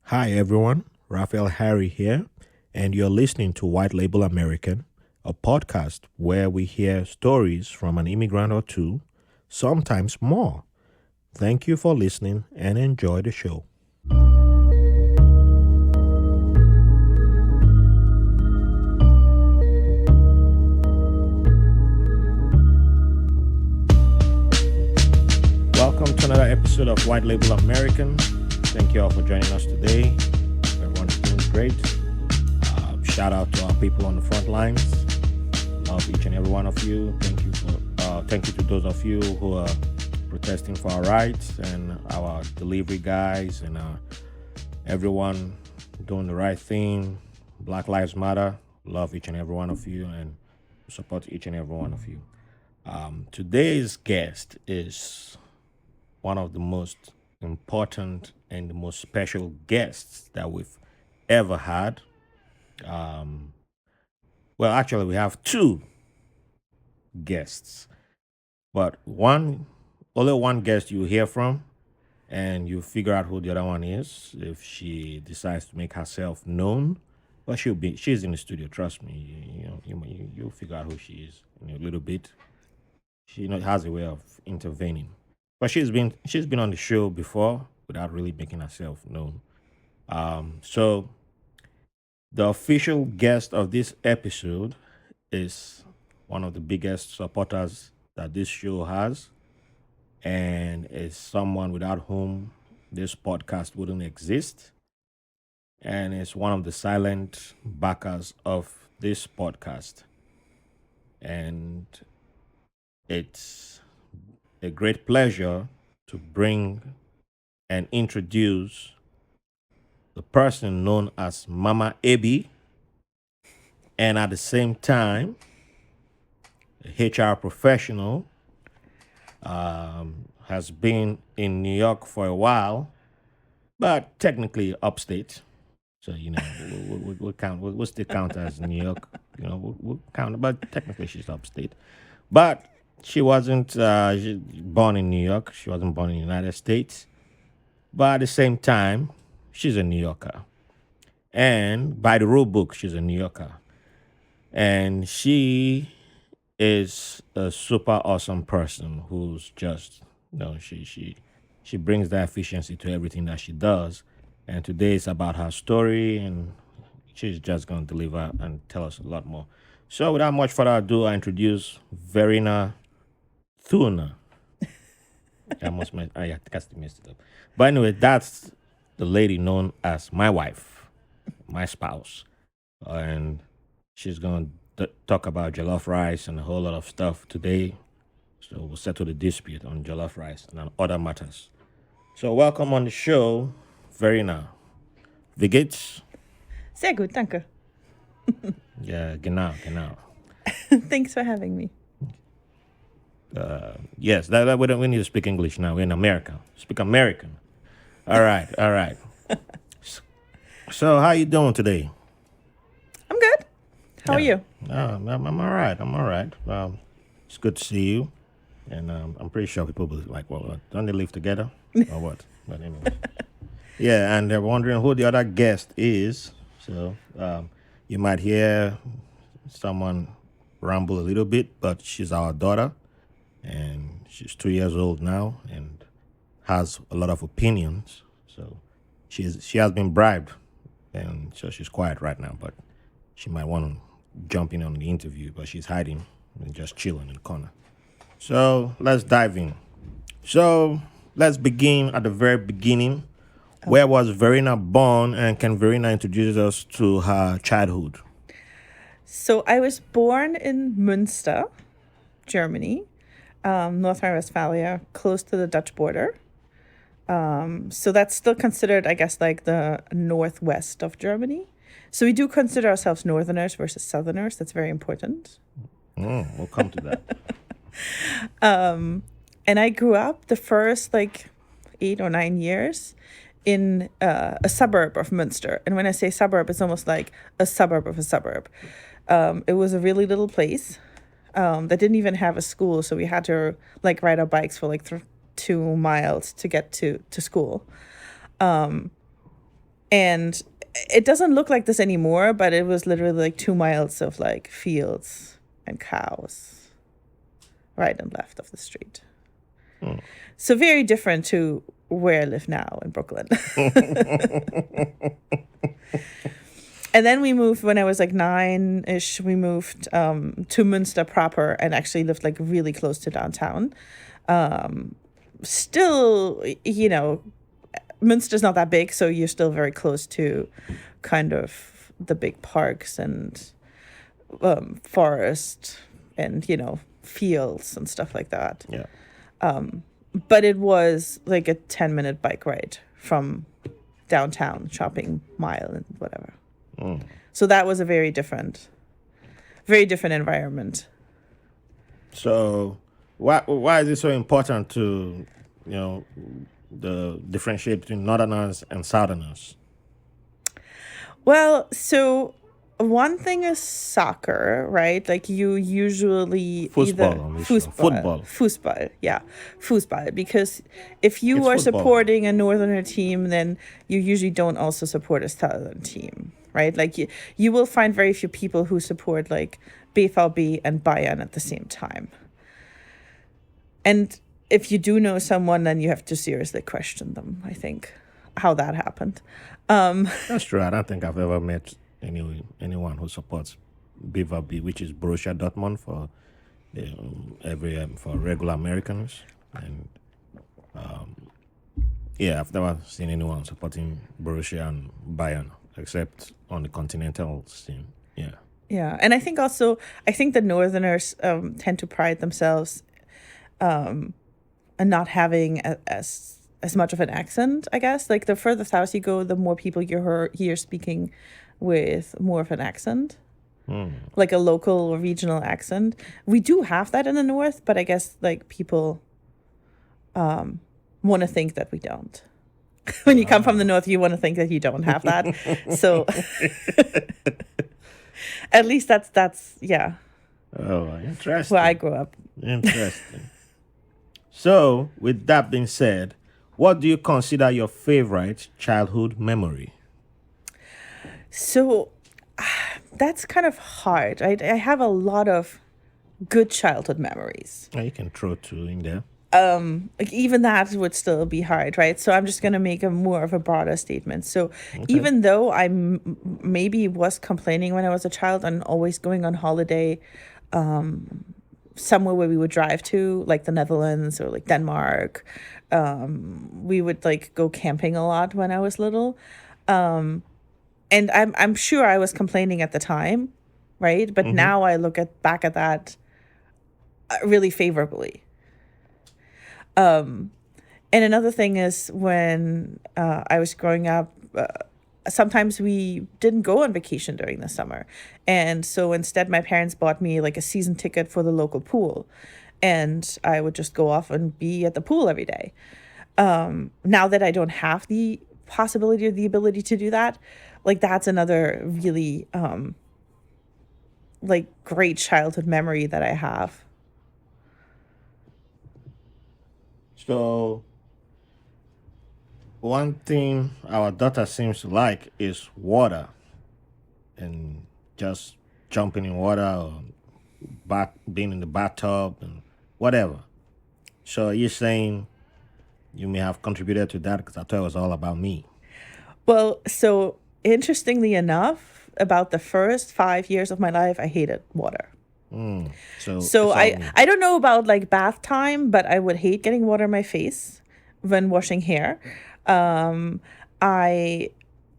Hi everyone, Raphael Harry here, and you're listening to White Label American, a podcast where we hear stories from an immigrant or two, sometimes more. Thank you for listening and enjoy the show. Welcome to another episode of White Label American. Thank you all for joining us today. Everyone's doing great. Shout out to our people on the front lines. Love each and every one of you. Thank you to those of you who are protesting for our rights, and our delivery guys, and everyone doing the right thing. Black Lives Matter. Love each and every one of you and support each and every one of you. Today's guest is one of the most important and the most special guests that we've ever had. Well, actually, we have two guests, but only one guest you hear from, and you figure out who the other one is if she decides to make herself known. But she's in the studio. Trust me, you'll figure out who she is in a little bit. She has a way of intervening, but she's been on the show before without really making herself known. So the official guest of this episode is one of the biggest supporters that this show has, and is someone without whom this podcast wouldn't exist, and is one of the silent backers of this podcast. And it's a great pleasure to bring and introduce the person known as Mama Ebi, and at the same time, a HR professional, has been in New York for a while, but technically upstate. So we'll count. We'll still count as New York. We'll count, but technically she's upstate. But she wasn't born in New York. She wasn't born in the United States. But at the same time, she's a New Yorker. And by the rule book, she's a New Yorker. And she is a super awesome person who's just, she brings that efficiency to everything that she does. And today is about her story, and she's just going to deliver and tell us a lot more. So without much further ado, I introduce Verena Thoene. I think I still messed it up. But anyway, that's the lady known as my wife, my spouse. And she's going to talk about jollof rice and a whole lot of stuff today. So we'll settle the dispute on jollof rice and on other matters. So welcome on the show, Verena. Wie geht's? Sehr gut, danke. Yeah, genau. Thanks for having me. Yes, we need to speak English now. We're in America. Speak American. All right. So how you doing today? I'm good. How are you? I'm all right. It's good to see you. And I'm pretty sure people will be like, well, don't they live together or what? But anyway. Yeah, and they're wondering who the other guest is. So you might hear someone ramble a little bit, but she's our daughter. And she's 2 years old now and has a lot of opinions. So she has been bribed, and so she's quiet right now. But she might want to jump in on the interview, but she's hiding and just chilling in the corner. So let's dive in. So let's begin at the very beginning. Where was Verena born, and can Verena introduce us to her childhood? So I was born in Münster, Germany, North Rhine-Westphalia, close to the Dutch border. So that's still considered, I guess, like the northwest of Germany. So we do consider ourselves northerners versus southerners. That's very important. We'll come to that. And I grew up the first 8 or 9 years in a suburb of Münster. And when I say suburb, it's almost like a suburb of a suburb. It was a really little place that didn't even have a school. So we had to ride our bikes for 2 miles to get to school. And it doesn't look like this anymore, but it was literally like 2 miles of like fields and cows right and left of the street. So very different to where I live now in Brooklyn. And then we moved when I was like 9-ish. We moved to Münster proper and actually lived like really close to downtown. Still, Münster's not that big, so you're still very close to kind of the big parks and forest and, fields and stuff like that. Yeah. But it was like a 10-minute bike ride from downtown shopping mile and whatever. So that was a very different environment. So why is it so important to, the differentiate between northerners and southerners? Well, so one thing is soccer, right? Like you usually Fußball, yeah, Fußball. Because if you are football. supporting a northerner team, then you usually don't also support a southern team, right? Like you will find very few people who support like BVB and Bayern at the same time. And if you do know someone, then you have to seriously question them, I think, how that happened. That's true. I don't think I've ever met anyone who supports BVB, which is Borussia Dortmund for for regular Americans, and I've never seen anyone supporting Borussia and Bayern except on the continental scene. Yeah. Yeah, and I think the northerners tend to pride themselves in not having as much of an accent, I guess. Like the further south you go, the more people you hear speaking with more of an accent, like a local or regional accent. We do have that in the north, but I guess like people want to think that we don't. When you come from the north, you want to think that you don't have that. So at least that's yeah. Oh, interesting. Where I grew up. Interesting. So, with that being said, what do you consider your favorite childhood memory? So that's kind of hard. I have a lot of good childhood memories. You can throw two in there. Like even that would still be hard, right? So I'm just going to make a more of a broader statement. So even though I maybe was complaining when I was a child and always going on holiday somewhere where we would drive to, like the Netherlands or like Denmark, we would like go camping a lot when I was little. And I'm sure I was complaining at the time, right? But now I look back at that really favorably. And another thing is when I was growing up, sometimes we didn't go on vacation during the summer. And so instead, my parents bought me like a season ticket for the local pool. And I would just go off and be at the pool every day. Now that I don't have the possibility or the ability to do that, like that's another really like great childhood memory that I have. So, one thing our daughter seems to like is water and just jumping in water or being in the bathtub and whatever. So, you're saying you may have contributed to that because I thought it was all about me. Well, so interestingly enough, about the first 5 years of my life, I hated water. So I don't know about like bath time, but I would hate getting water in my face when washing hair. I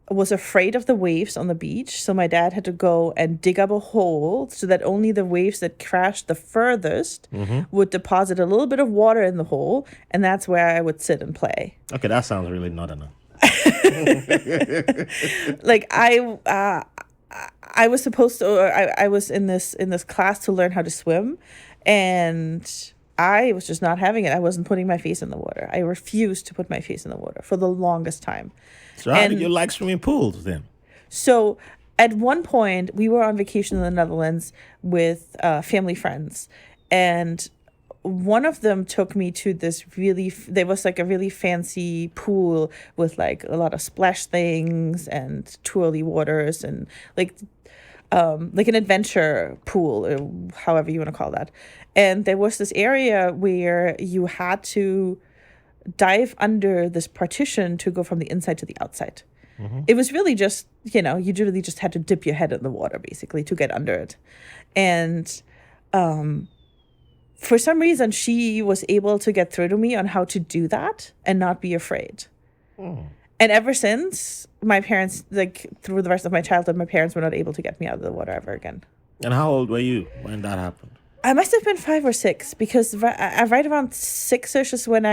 was afraid of the waves on the beach, so my dad had to go and dig up a hole so that only the waves that crashed the furthest would deposit a little bit of water in the hole, and that's where I would sit and play. Okay, that sounds really not enough. Like I was supposed to, or I was in this class to learn how to swim, and I was just not having it. I wasn't putting my face in the water. I refused to put my face in the water for the longest time. So how did you like swimming pools then? So at one point, we were on vacation in the Netherlands with family friends, and one of them took me to this there was like a really fancy pool with like a lot of splash things and twirly waters and like an adventure pool, or however you want to call that. And there was this area where you had to dive under this partition to go from the inside to the outside. It was really just, you really just had to dip your head in the water basically to get under it. And for some reason, she was able to get through to me on how to do that and not be afraid. And ever since, my parents, like through the rest of my childhood, my parents were not able to get me out of the water ever again. And how old were you when that happened? I must have been 5 or 6 because right around 6-ish is when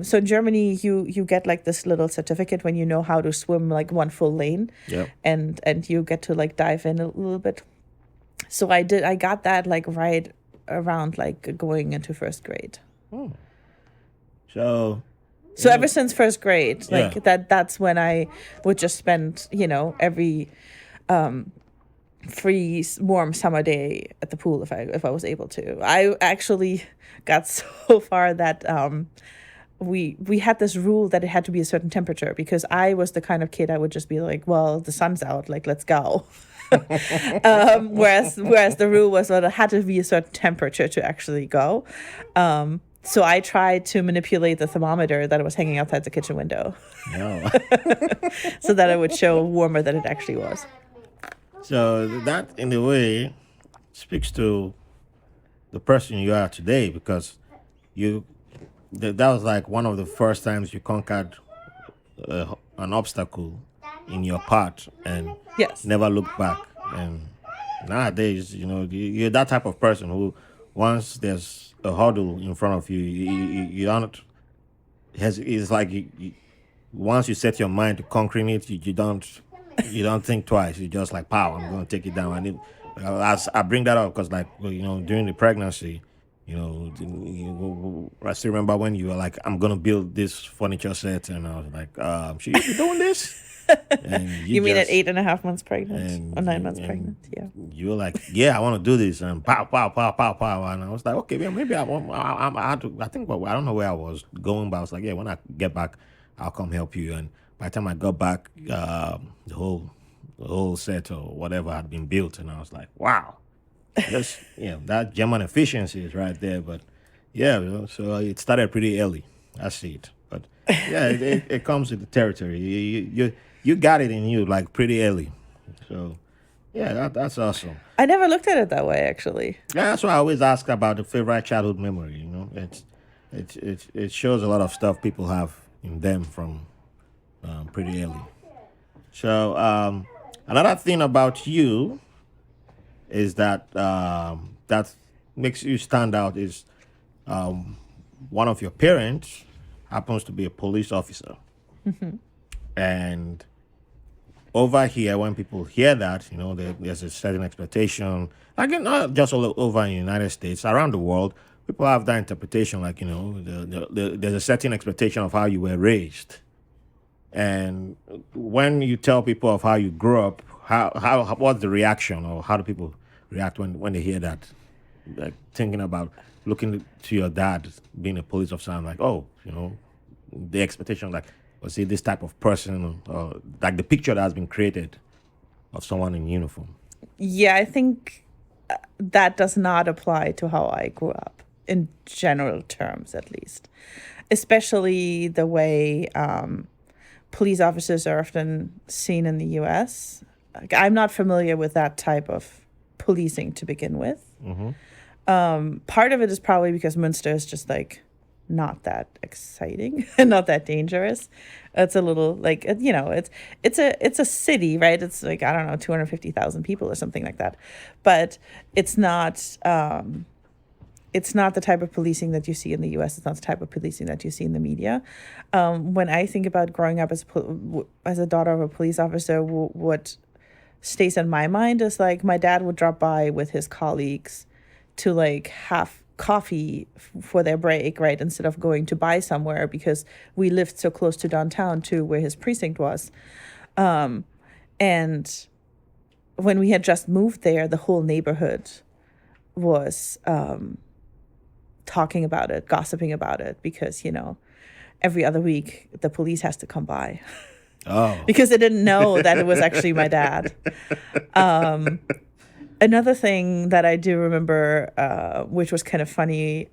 so in Germany, you get like this little certificate when you know how to swim like one full lane. Yep. And you get to like dive in a little bit. So I got that like right around like going into first grade. So ever since first grade, like that's when I would just spend, every free warm summer day at the pool if I was able to. I actually got so far that we had this rule that it had to be a certain temperature because I was the kind of kid I would just be like, well, the sun's out, like let's go. Whereas the rule was that it had to be a certain temperature to actually go. So I tried to manipulate the thermometer that was hanging outside the kitchen window. No. So that it would show warmer than it actually was. So that, in a way, speaks to the person you are today because that was like one of the first times you conquered an obstacle in your path and Yes. never looked back. And nowadays, you're that type of person who, once there's a hurdle in front of you, you don't. It's like once you set your mind to conquering it, you don't think twice. You just like, pow, I'm going to take it down. And I bring that up because, like, during the pregnancy, I still remember when you were like, I'm going to build this furniture set, and I was like, should you be doing this? And You mean at 8.5 months pregnant or 9 months pregnant? Yeah. You were like, yeah, I want to do this, and pow, pow, pow, pow, pow, and I was like, okay, well, maybe I had to. I think, well, I don't know where I was going, but I was like, yeah, when I get back, I'll come help you. And by the time I got back, the whole set or whatever had been built, and I was like, wow, just that German efficiency is right there. But yeah, so it started pretty early. I see it, but yeah, it comes with the territory. You got it in you like pretty early, so yeah, that's awesome. I never looked at it that way, actually. Yeah, that's why I always ask about the favorite childhood memory. It shows a lot of stuff people have in them from pretty early. So another thing about you is that that makes you stand out is one of your parents happens to be a police officer, and over here, when people hear that, there's a certain expectation. Again, not just all over in the United States, around the world, people have that interpretation. Like, there's a certain expectation of how you were raised. And when you tell people of how you grew up, how what's the reaction, or how do people react when they hear that? Like thinking about looking to your dad being a police officer, and like, oh, the expectation, like, was he this type of person, or like the picture that has been created of someone in uniform? Yeah, I think that does not apply to how I grew up, in general terms, at least. Especially the way police officers are often seen in the U.S. Like, I'm not familiar with that type of policing to begin with. Part of it is probably because Münster is just like not that exciting and not that dangerous. It's a little like, it's a city, right? It's like, I don't know, 250,000 people or something like that. But it's not the type of policing that you see in the US. It's not the type of policing that you see in the media. When I think about growing up as a daughter of a police officer, what stays in my mind is like my dad would drop by with his colleagues to like have coffee for their break, right? Instead of going to buy somewhere, because we lived so close to downtown to where his precinct was. And when we had just moved there, the whole neighborhood was talking about it, gossiping about it, because, every other week the police has to come by Oh. because they didn't know that it was actually my dad. Another thing that I do remember, which was kind of funny,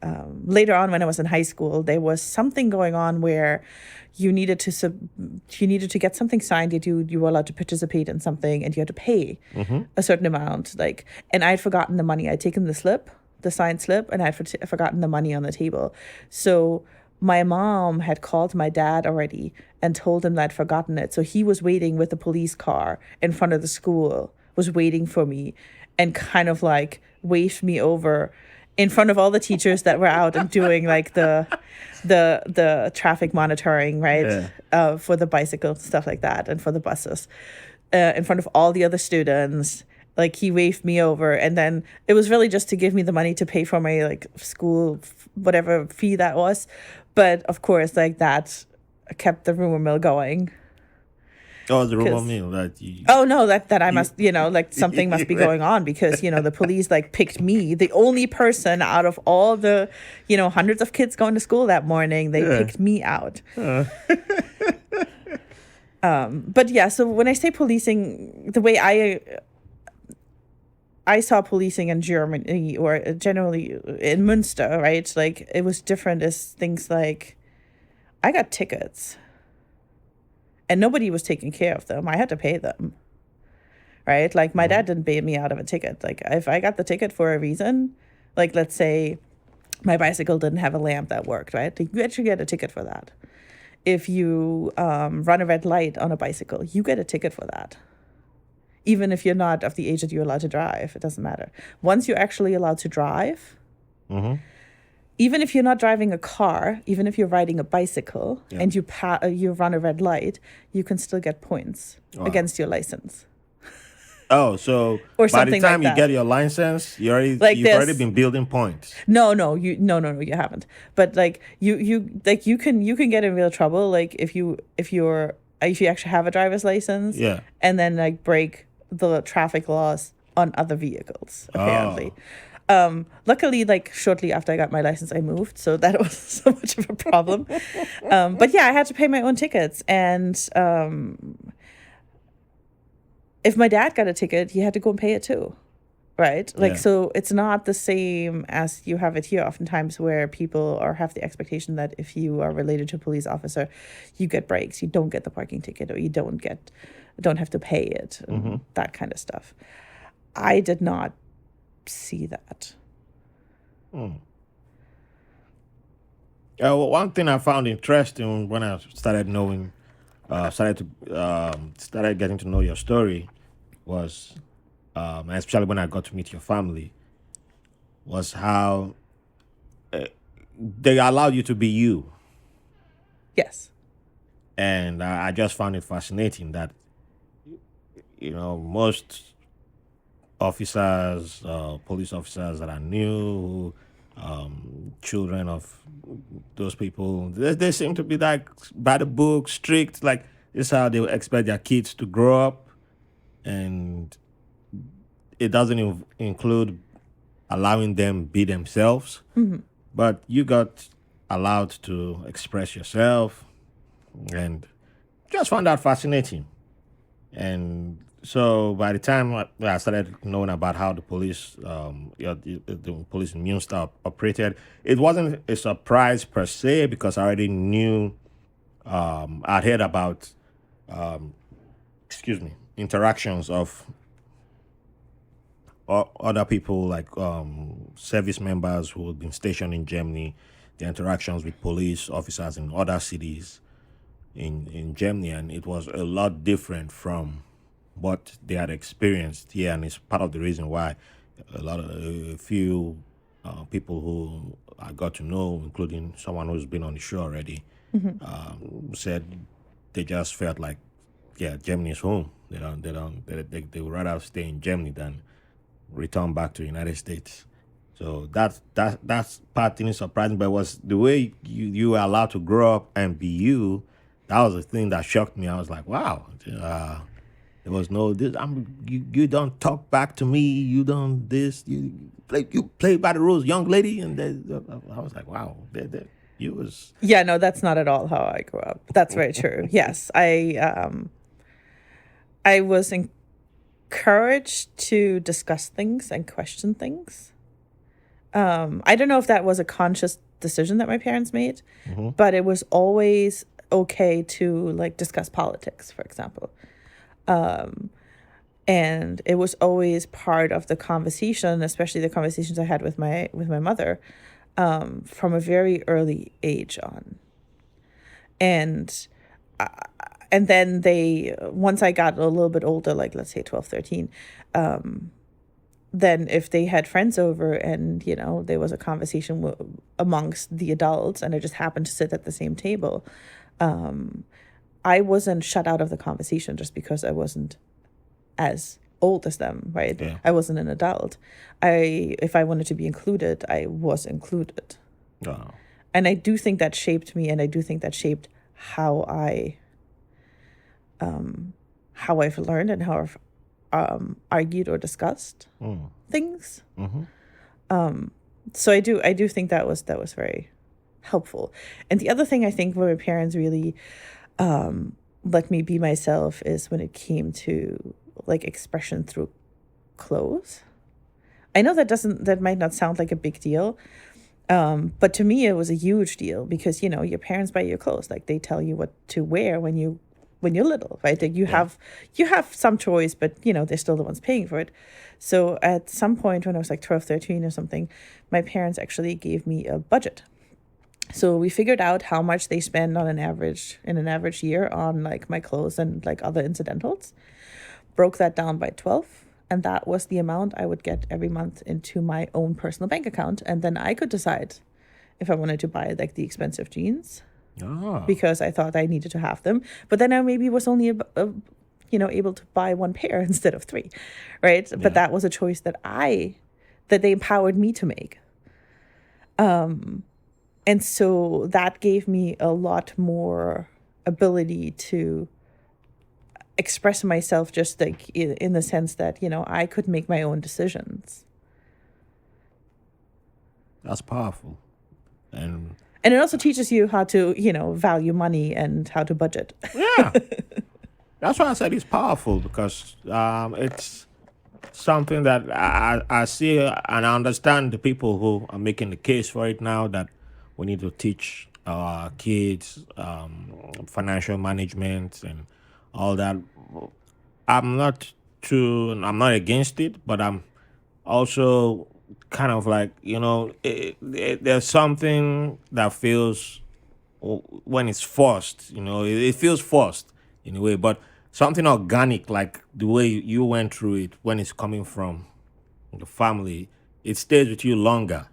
later on when I was in high school, there was something going on where you needed to get something signed. You were allowed to participate in something, and you had to pay a certain amount. And I had forgotten the money. I'd taken the signed slip, and I had forgotten the money on the table. So my mom had called my dad already and told him that I'd forgotten it. So he was waiting with the police car in front of the school, was waiting for me, and kind of waved me over in front of all the teachers that were out and doing the traffic monitoring, right? Yeah. For the bicycles, stuff like that, and for the buses, in front of all the other students. He waved me over, and then it was really just to give me the money to pay for my school, whatever fee that was. But of course, that kept the rumor mill going. Oh, the rumor mill that you. Oh no, that I must, something must be going on, because the police picked me, the only person out of all the hundreds of kids going to school that morning. They picked me out. But yeah, so when I say policing, the way I saw policing in Germany, or generally in Münster, right? It was different as things I got tickets and nobody was taking care of them. I had to pay them, right? My dad didn't bail me out of a ticket. If I got the ticket for a reason, let's say my bicycle didn't have a lamp that worked, right? You actually get a ticket for that. If you run a red light on a bicycle, you get a ticket for that. Even if you're not of the age that you're allowed to drive, it doesn't matter. Once you're actually allowed to drive, even if you're not driving a car, even if you're riding a bicycle and you run a red light, you can still get points against your license. Oh, so or by the time you that. get your license, you've already been building points. No, you haven't. But you can get in real trouble if you actually have a driver's license. Yeah. And then break the traffic laws on other vehicles, apparently. Luckily, shortly after I got my license, I moved, so that wasn't so much of a problem. But yeah, I had to pay my own tickets, and if my dad got a ticket, he had to go and pay it too, right? So it's not the same as you have it here oftentimes, where people have the expectation that if you are related to a police officer, you get breaks, you don't get the parking ticket, or you don't have to pay it, and that kind of stuff. I did not see that. One thing I found interesting when I started getting to know your story was, especially when I got to meet your family, was how they allowed you to be you. Yes. And I just found it fascinating that, most officers, police officers that I knew, children of those people, they seem to be by the book, strict. This is how they expect their kids to grow up. And it doesn't include allowing them be themselves. But you got allowed to express yourself, and just found that fascinating. And so by the time I started knowing about how the police, the police in Münster operated, it wasn't a surprise per se, because I already knew, I'd heard about, interactions of other people, service members who had been stationed in Germany, the interactions with police officers in other cities in Germany, and it was a lot different from what they had experienced here, and it's part of the reason why a few people who I got to know, including someone who's been on the show already, said they just felt like, Germany is home. They would rather stay in Germany than return back to the United States. So that's part thing is surprising, but it was the way you were allowed to grow up and be you. That was the thing that shocked me. I was like, wow. There was no this. You don't talk back to me. You don't this. You play by the rules, young lady. And I was like, wow, you was Yeah, no, that's not at all how I grew up. That's very true. Yes, I was encouraged to discuss things and question things. I don't know if that was a conscious decision that my parents made, but it was always okay to like discuss politics, for example. And it was always part of the conversation, especially the conversations I had with my mother, from a very early age on. And and then they once I got a little bit older, like let's say 12, 13, then if they had friends over and there was a conversation amongst the adults and I just happened to sit at the same table, I wasn't shut out of the conversation just because I wasn't as old as them, right? yeah. I wasn't an adult. If I wanted to be included, I was included. Oh, And I do think that shaped me, and I do think that shaped how I've learned and how I've argued or discussed things. So I do think that was very helpful. And the other thing I think where my parents really let me be myself is when it came to like expression through clothes. I know that might not sound like a big deal, but to me it was a huge deal because your parents buy your clothes, like they tell you what to wear when you're little, right? Like you have some choice, but they're still the ones paying for it. So at some point when I was like 12, 13 or something, my parents actually gave me a budget. So we figured out how much they spend in an average year on like my clothes and like other incidentals, broke that down by 12, and that was the amount I would get every month into my own personal bank account. And then I could decide if I wanted to buy like the expensive jeans because I thought I needed to have them. But then I maybe was only able to buy one pair instead of three, right? But that was a choice that they empowered me to make. And so that gave me a lot more ability to express myself, just like in the sense that, I could make my own decisions. that's powerful. And it also teaches you how to, value money and how to budget. yeah, that's why I said it's powerful because it's something that I see and I understand the people who are making the case for it now that we need to teach our kids financial management and all that. I'm not against it, but I'm also kind of like, there's something that feels when it's forced, it feels forced in a way, but something organic, like the way you went through it when it's coming from the family, it stays with you longer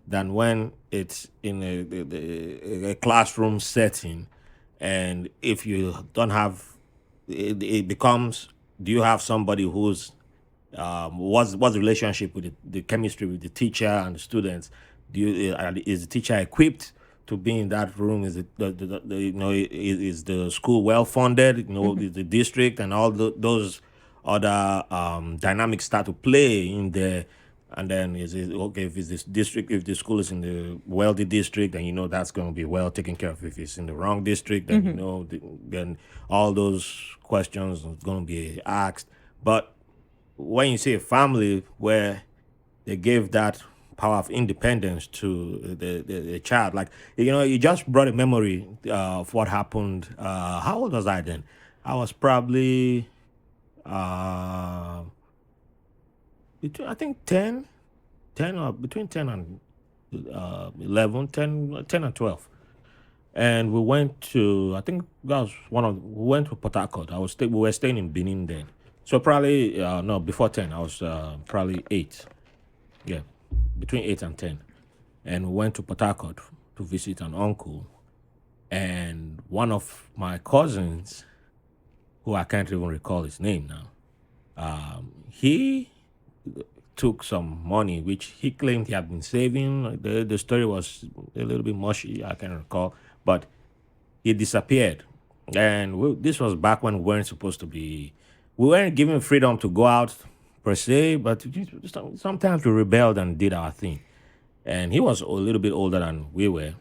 than when it's in a classroom setting. And if you don't have, it becomes, do you have somebody who's what's the relationship with the chemistry with the teacher and the students? Is the teacher equipped to be in that room? Is it is the school well funded? Is the district and all those other dynamics start to play in there. And then is it okay if it's this district, if the school is in the wealthy district, then that's going to be well taken care of. If it's in the wrong district, then then all those questions are going to be asked. But when you see a family where they give that power of independence to the child, like you just brought a memory of what happened. How old was I then? I was probably uh, between, I think 10 or between 10 and 11, 10 and 12. And we went to, I think that was we went to Port Harcourt. We were staying in Benin then. So probably, no, before 10, I was probably 8. Yeah, between 8 and 10. And we went to Port Harcourt to visit an uncle. And one of my cousins, who I can't even recall his name now, he took some money which he claimed he had been saving. The story was a little bit mushy, I can't recall, but he disappeared. And this was back when we weren't supposed to be. we weren't given freedom to go out per se, but sometimes we rebelled and did our thing. And he was a little bit older than we were.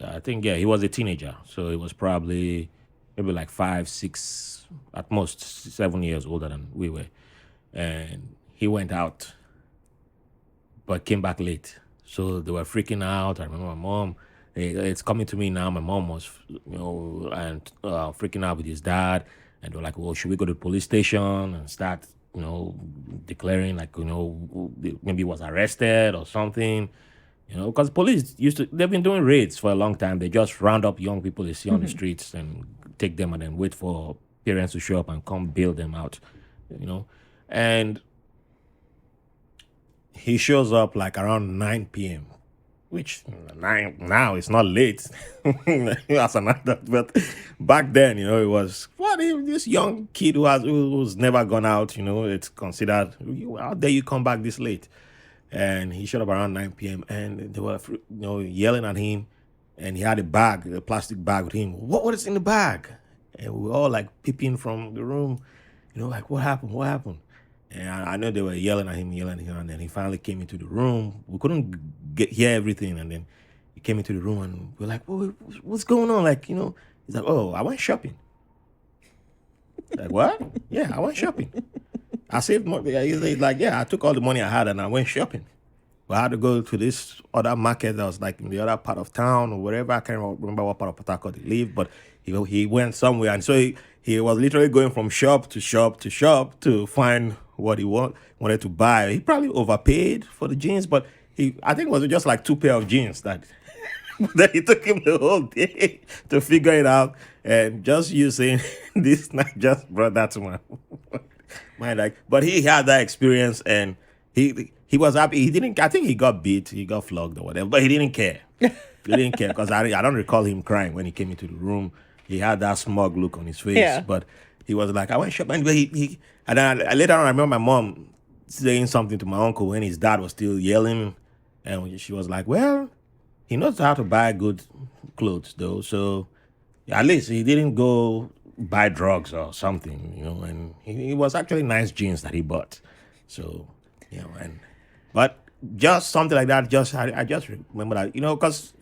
I think, yeah, he was a teenager, so he was probably maybe like 5, 6, at most 7 years older than we were. And he went out but came back late. So they were freaking out. I remember my mom. It's coming to me now. My mom was, and freaking out with his dad, and they're like, "Well, should we go to the police station and start, declaring like, maybe he was arrested or something." Because police they've been doing raids for a long time. They just round up young people they see on the streets and take them and then wait for parents to show up and come bail them out, and he shows up like around 9 p.m., which now it's not late as an adult, but back then, it was this young kid who's never gone out. It's considered, how dare you come back this late? And he showed up around 9 p.m. and they were yelling at him, and he had a plastic bag with him. What is in the bag? And we were all like peeping from the room, like, what happened? And I know they were yelling at him, and then he finally came into the room. We couldn't hear everything, and then he came into the room, and we're like, what's going on? Like, he's like, oh, I went shopping. Like, what? Yeah, I went shopping. I saved money. He's like, yeah, I took all the money I had, and I went shopping. But I had to go to this other market that was like in the other part of town or whatever. I can't remember what part of Port Harcourt he lived, but he went somewhere, and so he was literally going from shop to shop to shop to find what he wanted to buy. He probably overpaid for the jeans, but I think it was just like 2 pair of jeans that that it took him the whole day to figure it out. And just you saying this night just brought that to my mind. Like, but he had that experience, and he was happy. He didn't. I think he got beat, he got flogged or whatever, but he didn't care. He didn't care because I don't recall him crying when he came into the room. He had that smug look on his face, but he was like, I went shopping. But and then later on, I remember my mom saying something to my uncle when his dad was still yelling, and she was like, well, he knows how to buy good clothes, though. So at least he didn't go buy drugs or something, and it was actually nice jeans that he bought. So, but just something like that, I just remember that, because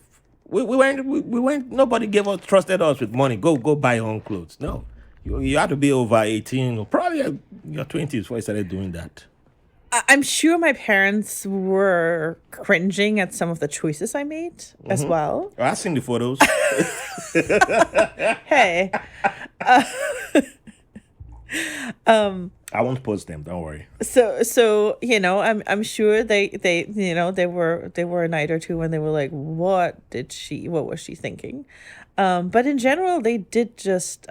we went, nobody trusted us with money. Go buy your own clothes. No, you had to be over 18 or probably in your 20s before you started doing that. I'm sure my parents were cringing at some of the choices I made as well. I've seen the photos. Hey. I won't post them, don't worry. So I'm sure they were a night or two when they were like, what was she thinking? But in general, they did just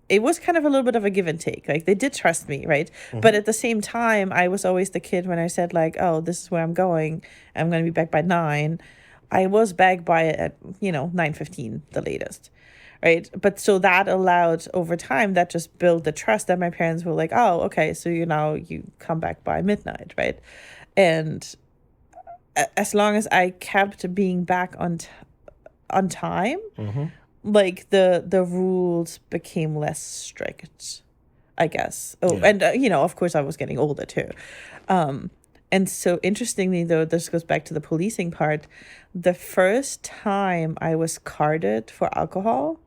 it was kind of a little bit of a give and take. Like, they did trust me, right? But at the same time, I was always the kid when I said, like, oh, this is where I'm going to be back by 9. I was back by at 9:15 the latest, right? But so that allowed, over time, that just built the trust that my parents were like, oh, okay, so you come back by midnight, right? And as long as I kept being back on time, like the rules became less strict, I guess. Oh, yeah. And of course I was getting older too. And so interestingly, though, this goes back to the policing part. The first time I was carded for alcohol,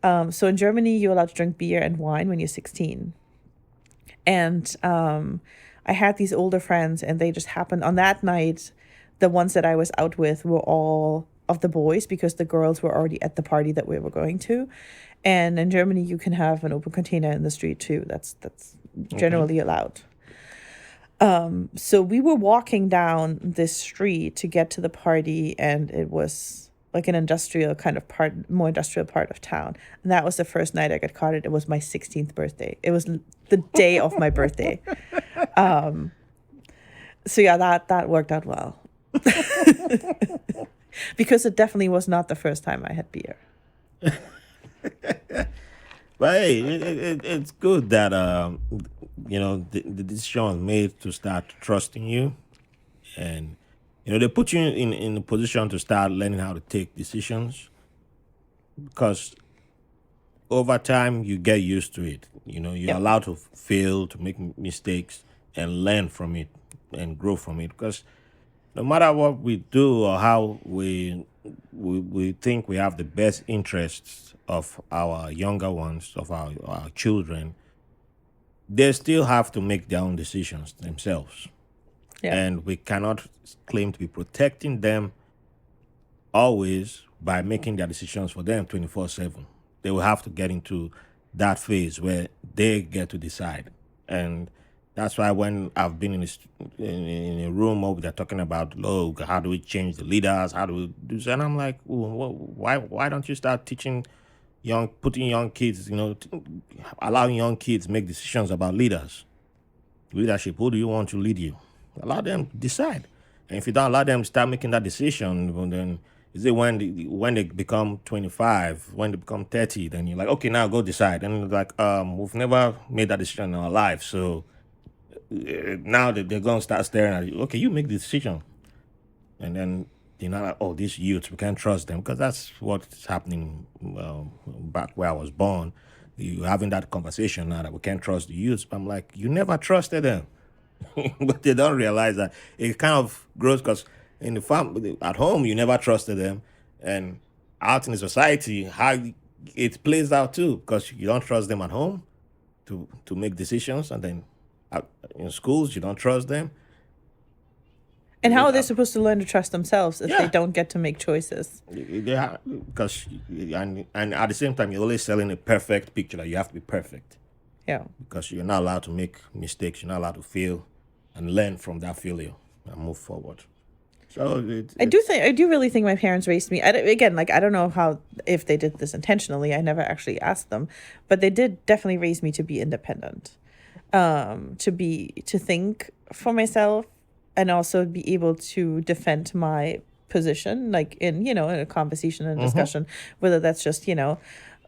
so in Germany, you're allowed to drink beer and wine when you're 16. And I had these older friends, and they just happened on that night. The ones that I was out with were all of the boys, because the girls were already at the party that we were going to. And in Germany, you can have an open container in the street too. That's generally allowed. So we were walking down this street to get to the party, and it was like an industrial kind of more industrial part of town. And that was the first night I got carded. It was my 16th birthday. It was the day of my birthday. So yeah, that worked out well. Because it definitely was not the first time I had beer. But hey, it's good that the decision was made to start trusting you, and they put you in a position to start learning how to take decisions, because over time you get used to it. You're Yep. allowed to fail, to make mistakes, and learn from it and grow from it. Because no matter what we do or how we think we have the best interests of our younger ones, of our children, they still have to make their own decisions themselves. Yeah. And we cannot claim to be protecting them always by making their decisions for them 24/7. They will have to get into that phase where they get to decide. And that's why when I've been in a room where they're talking about, oh, how do we change the leaders? How do we do so? And I'm like, why don't you start teaching putting young kids, allowing young kids make decisions about leadership? Who do you want to lead you? Allow them to decide. And if you don't allow them to start making that decision, well, then is it when they become 25, when they become 30, then you're like, okay, now go decide. And like, we've never made that decision in our life, so now that they're gonna start staring at you. Okay, you make the decision, and then you're not like, oh, these youths, we can't trust them, because that's what's happening back where I was born. You having that conversation now that we can't trust the youths. But I'm like, you never trusted them. But they don't realize that it kind of grows because in the family, at home, you never trusted them, and out in the society, how it plays out too, because you don't trust them at home to make decisions, and then in schools you don't trust them. And how are they supposed to learn to trust themselves if they Yeah, don't get to make choices? because and at the same time you're always selling a perfect picture that you have to be perfect Yeah. because you're not allowed to make mistakes. You're not allowed to fail, and learn from that failure and move forward. So I do really think my parents raised me. Again, like I don't know how if they did this intentionally. I never actually asked them, but they did definitely raise me to be independent, to think for myself, and also be able to defend my position, like in a conversation and discussion, whether that's just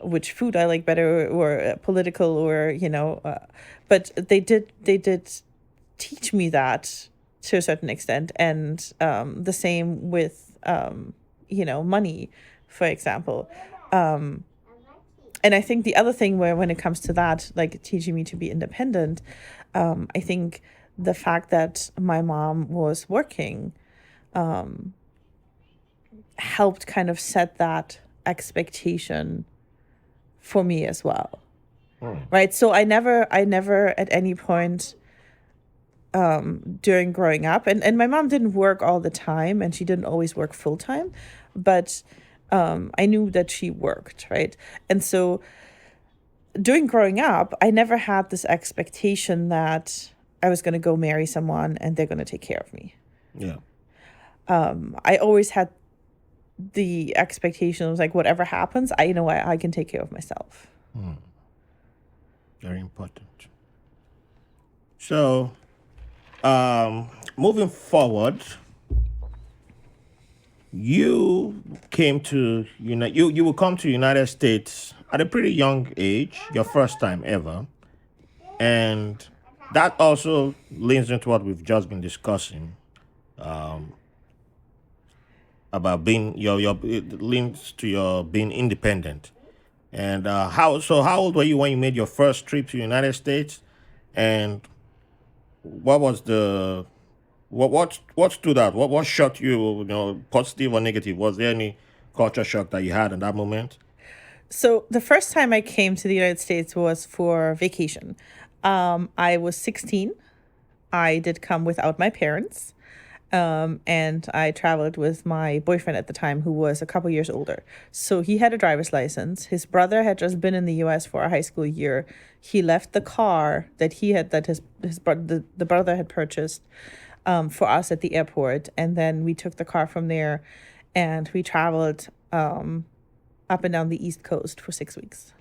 which food I like better or political or but they did teach me that to a certain extent, and the same with money, for example. And I think the other thing where when it comes to that, like teaching me to be independent, I think the fact that my mom was working helped kind of set that expectation for me as well. Right. So I never at any point during growing up, and my mom didn't work all the time, and she didn't always work full time, but I knew that she worked, right? And so during growing up, I never had this expectation that I was going to go marry someone and they're going to take care of me. yeah, I always had the expectation of like whatever happens, I can take care of myself. very important. So moving forward, you came to you will come to United States at a pretty young age, your first time ever, and that also leans into what we've just been discussing about being your it links to your being independent. And how old were you when you made your first trip to United States, and what was the what stood out? What shocked you? Positive or negative? Was there any culture shock that you had in that moment? So the first time I came to the United States was for vacation. I was 16. I did come without my parents. And I traveled with my boyfriend at the time, who was a couple years older. So he had a driver's license. His brother had just been in the U.S. for a high school year. He left the car that the brother had purchased for us at the airport, and then we took the car from there, and we traveled up and down the East Coast for 6 weeks.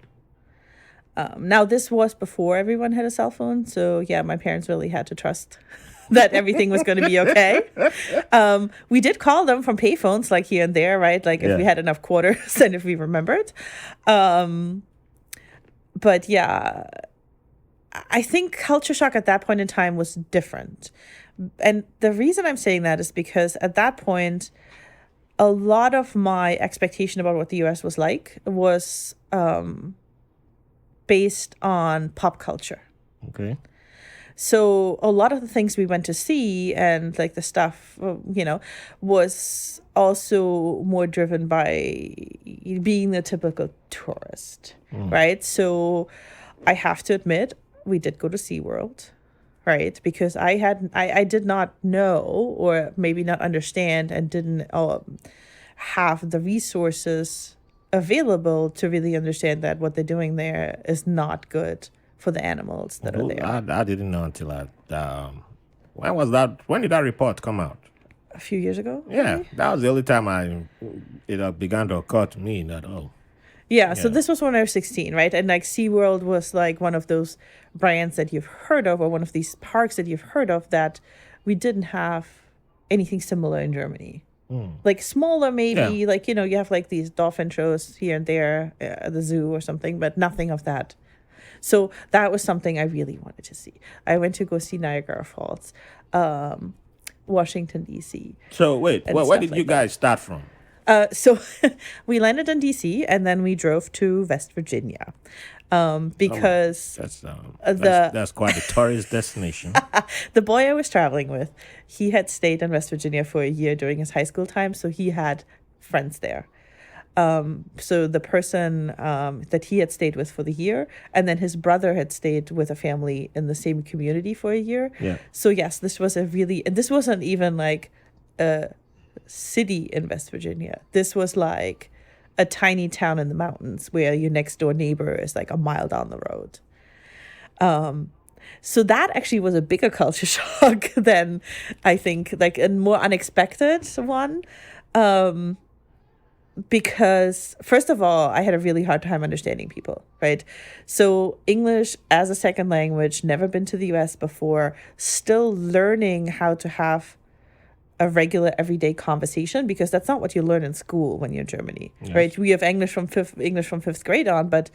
Now, this was before everyone had a cell phone, so yeah, my parents really had to trust that everything was going to be okay. We did call them from payphones, like here and there, right? Like if we had enough quarters and if we remembered. But yeah, I think culture shock at that point in time was different. And the reason I'm saying that is because at that point, a lot of my expectation about what the US was like was based on pop culture. Okay. So a lot of the things we went to see and like the stuff, was also more driven by being the typical tourist, right? So I have to admit, we did go to SeaWorld, right? Because I did not know, or maybe not understand, and didn't have the resources available to really understand that what they're doing there is not good for the animals that are there. I didn't know until when was that? When did that report come out? A few years ago. Yeah, maybe? that was the only time it began to occur to me that Yeah, so Yeah. this was when I was 16, right? And like SeaWorld was like one of those brands that you've heard of, or one of these parks that you've heard of, that we didn't have anything similar in Germany. Like smaller, maybe, Yeah. like, you have like these dolphin shows here and there at the zoo or something, but nothing of that. So that was something I really wanted to see. I went to go see Niagara Falls, Washington, D.C. So wait, and where stuff did like you that. guys start from? So we landed in DC, and then we drove to West Virginia, because That's quite a tourist destination. the boy I was traveling with, he had stayed in West Virginia for a year during his high school time, so he had friends there. So the person that he had stayed with for the year, and then his brother had stayed with a family in the same community for a year. Yeah. So yes, this wasn't even like a city in West Virginia. This was like a tiny town in the mountains where your next door neighbor is like a mile down the road. So that actually was a bigger culture shock than, I think, like a more unexpected one. Because first of all, I had a really hard time understanding people, right? So English as a second language, never been to the US before, still learning how to have a regular everyday conversation, because that's not what you learn in school when you're in Germany, right? We have English from fifth grade on, but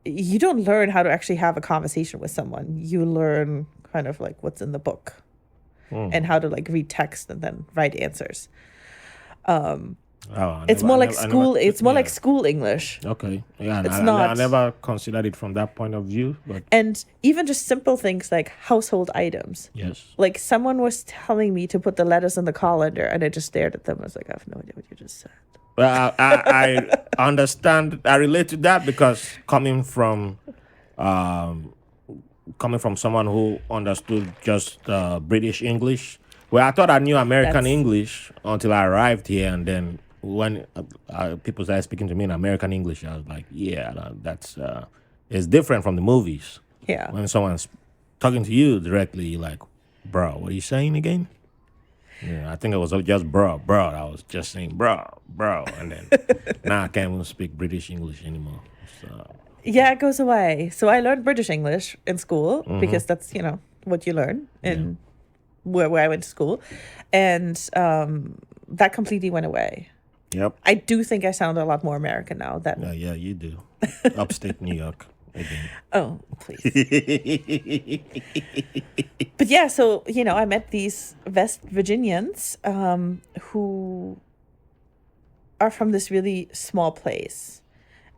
you don't learn how to actually have a conversation with someone. You learn kind of like what's in the book and how to like read text and then write answers. It's more like school. It's more like school English. Okay. Yeah, It's I not- never considered it from that point of view, but And even just simple things like household items. yes. Like someone was telling me to put the letters in the colander, and I just stared at them. I was like, I have no idea what you just said. Well, I understand. I relate to that because coming from someone who understood just British English. Well, I thought I knew American That's- English until I arrived here, and then when people started speaking to me in American English, I was like, yeah, that's it's different from the movies. Yeah. When someone's talking to you directly, you're like, bro, what are you saying again? Yeah, I think it was just bro. I was just saying bro, and then now I can't even speak British English anymore. So Yeah, it goes away. So I learned British English in school because that's, what you learn in where I went to school. And that completely went away. yep. I do think I sound a lot more American now than, Yeah, you do. Upstate New York again. oh, please. But yeah, so, I met these West Virginians who are from this really small place.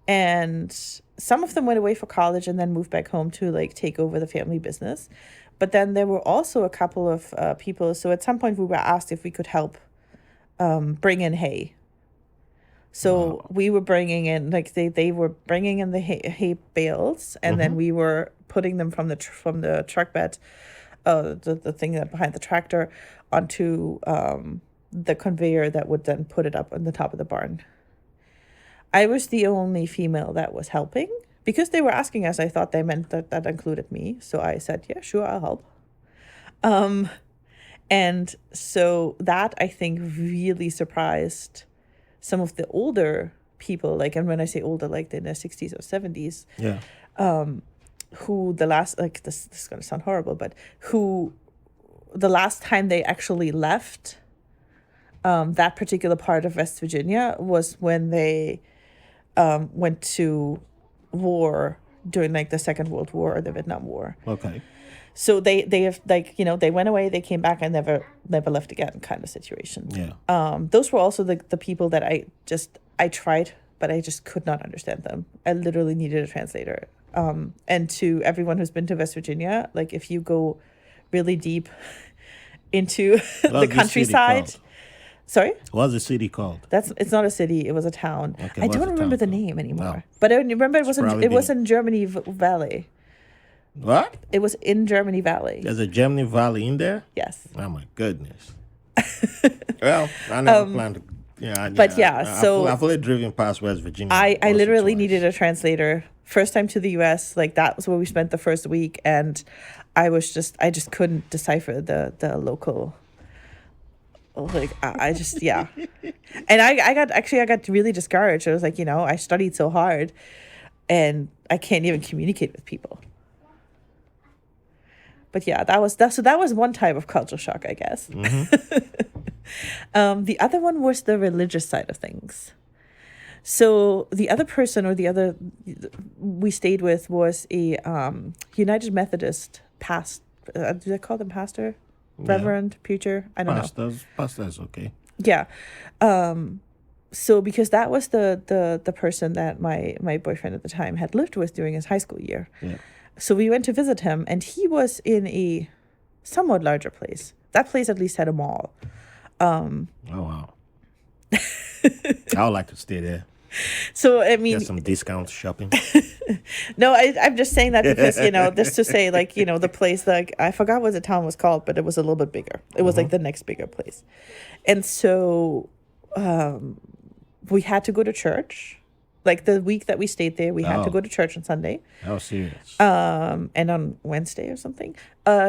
And some of them went away for college and then moved back home to like take over the family business. But then there were also a couple of people. So at some point we were asked if we could help bring in hay. So we were bringing in, like they were bringing in the hay bales, and then we were putting them from the truck bed, the thing that behind the tractor, onto the conveyor that would then put it up on the top of the barn. I was the only female that was helping. Because they were asking us, I thought they meant that included me. So I said, yeah, sure, I'll help. And so that, I think, really surprised some of the older people. Like, and when I say older, like in their 60s or 70s, Yeah. who the last, like, this is going to sound horrible, but who the last time they actually left that particular part of West Virginia was when they went to war during like the Second World War or the Vietnam War. Okay. So they have like, they went away, they came back and never left again kind of situation. Yeah. Those were also the people that I tried, but I just could not understand them. I literally needed a translator And to everyone who's been to West Virginia, like if you go really deep into the What's this city countryside. called? Sorry? What's the city called? It's not a city, it was a town. Okay, I what's don't the remember town the called? name anymore. No. But I remember probably it was been- in Germany Valley. What? It was in Germany Valley. There's a Gemini Valley in there? Yes. Oh my goodness. Well, I never planned to. Yeah, but so I've only driven past West Virginia. I once or literally twice. needed a translator. First time to the US, like that was where we spent the first week, and I just couldn't decipher the local. Like I just yeah, and I got really discouraged. I was like, I studied so hard, and I can't even communicate with people. But yeah, that was one type of culture shock, I guess. The other one was the religious side of things. So the other person we stayed with was a United Methodist do they call them pastor? Reverend, preacher? I don't know. Pastors, okay. Yeah. So because that was the person that my boyfriend at the time had lived with during his high school year. Yeah. So we went to visit him, and he was in a somewhat larger place. That place at least had a mall. Oh wow. I would like to stay there. So I mean, Get some discount shopping. no, I'm just saying that because just to say like the place, like I forgot what the town was called, but it was a little bit bigger. It was like the next bigger place, and so we had to go to church. Like the week that we stayed there, we had to go to church on Sunday. Oh, serious. And on Wednesday or something.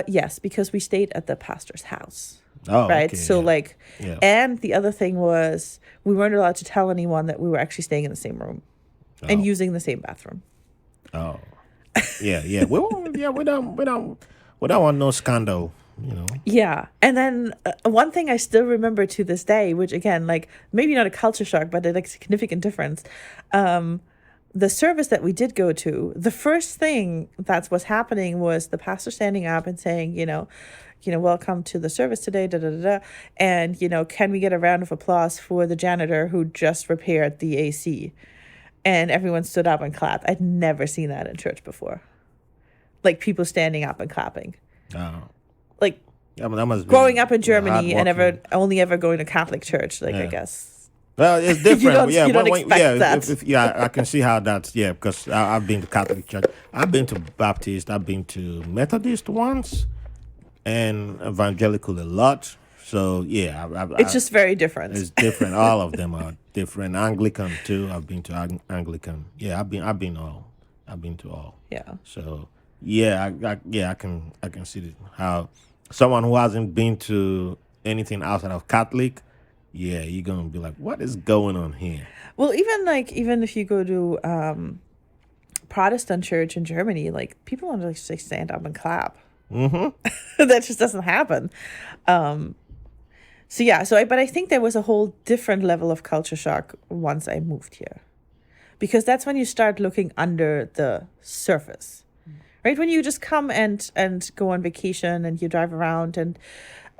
Yes, because we stayed at the pastor's house. Oh, right. okay, So yeah. And the other thing was we weren't allowed to tell anyone that we were actually staying in the same room and using the same bathroom. Oh, yeah. We don't want no scandal. Yeah. And then one thing I still remember to this day, which again, like maybe not a culture shock, but a significant difference. The service that we did go to, the first thing that was happening was the pastor standing up and saying, welcome to the service today, da da da da. And, can we get a round of applause for the janitor who just repaired the AC? And everyone stood up and clapped. I'd never seen that in church before. Like people standing up and clapping. Oh. Like Yeah, but that must be growing up in Germany and hardworking. only ever going to Catholic church, I guess. Well, it's different. you don't expect that. I can see how that's because I've been to Catholic church. I've been to Baptist. I've been to Methodist once, and Evangelical a lot. So yeah, It's just very different. it's different. All of them are different. Anglican too. I've been to Anglican. Yeah, I've been to all. Yeah. So yeah, I can see how someone who hasn't been to anything outside of Catholic, yeah, you're gonna be like, what is going on here? Well, even if you go to Protestant church in Germany, like people don't just like stand up and clap. Mm-hmm. That just doesn't happen. But I think there was a whole different level of culture shock once I moved here, because that's when you start looking under the surface, right? When you just come and go on vacation and you drive around and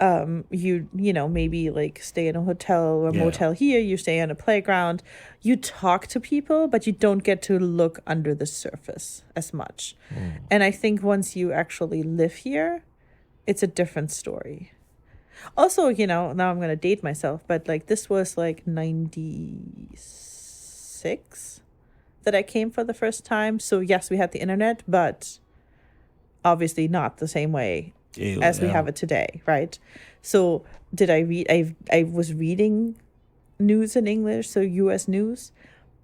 maybe like stay in a hotel or motel here, you stay on a playground, you talk to people, but you don't get to look under the surface as much. And I think once you actually live here, it's a different story. Also, now I'm going to date myself, but like this was like 96 that I came for the first time. So yes, we had the internet, but obviously not the same way as we have it today, right? So did I read? I was reading news in English, so U.S. news,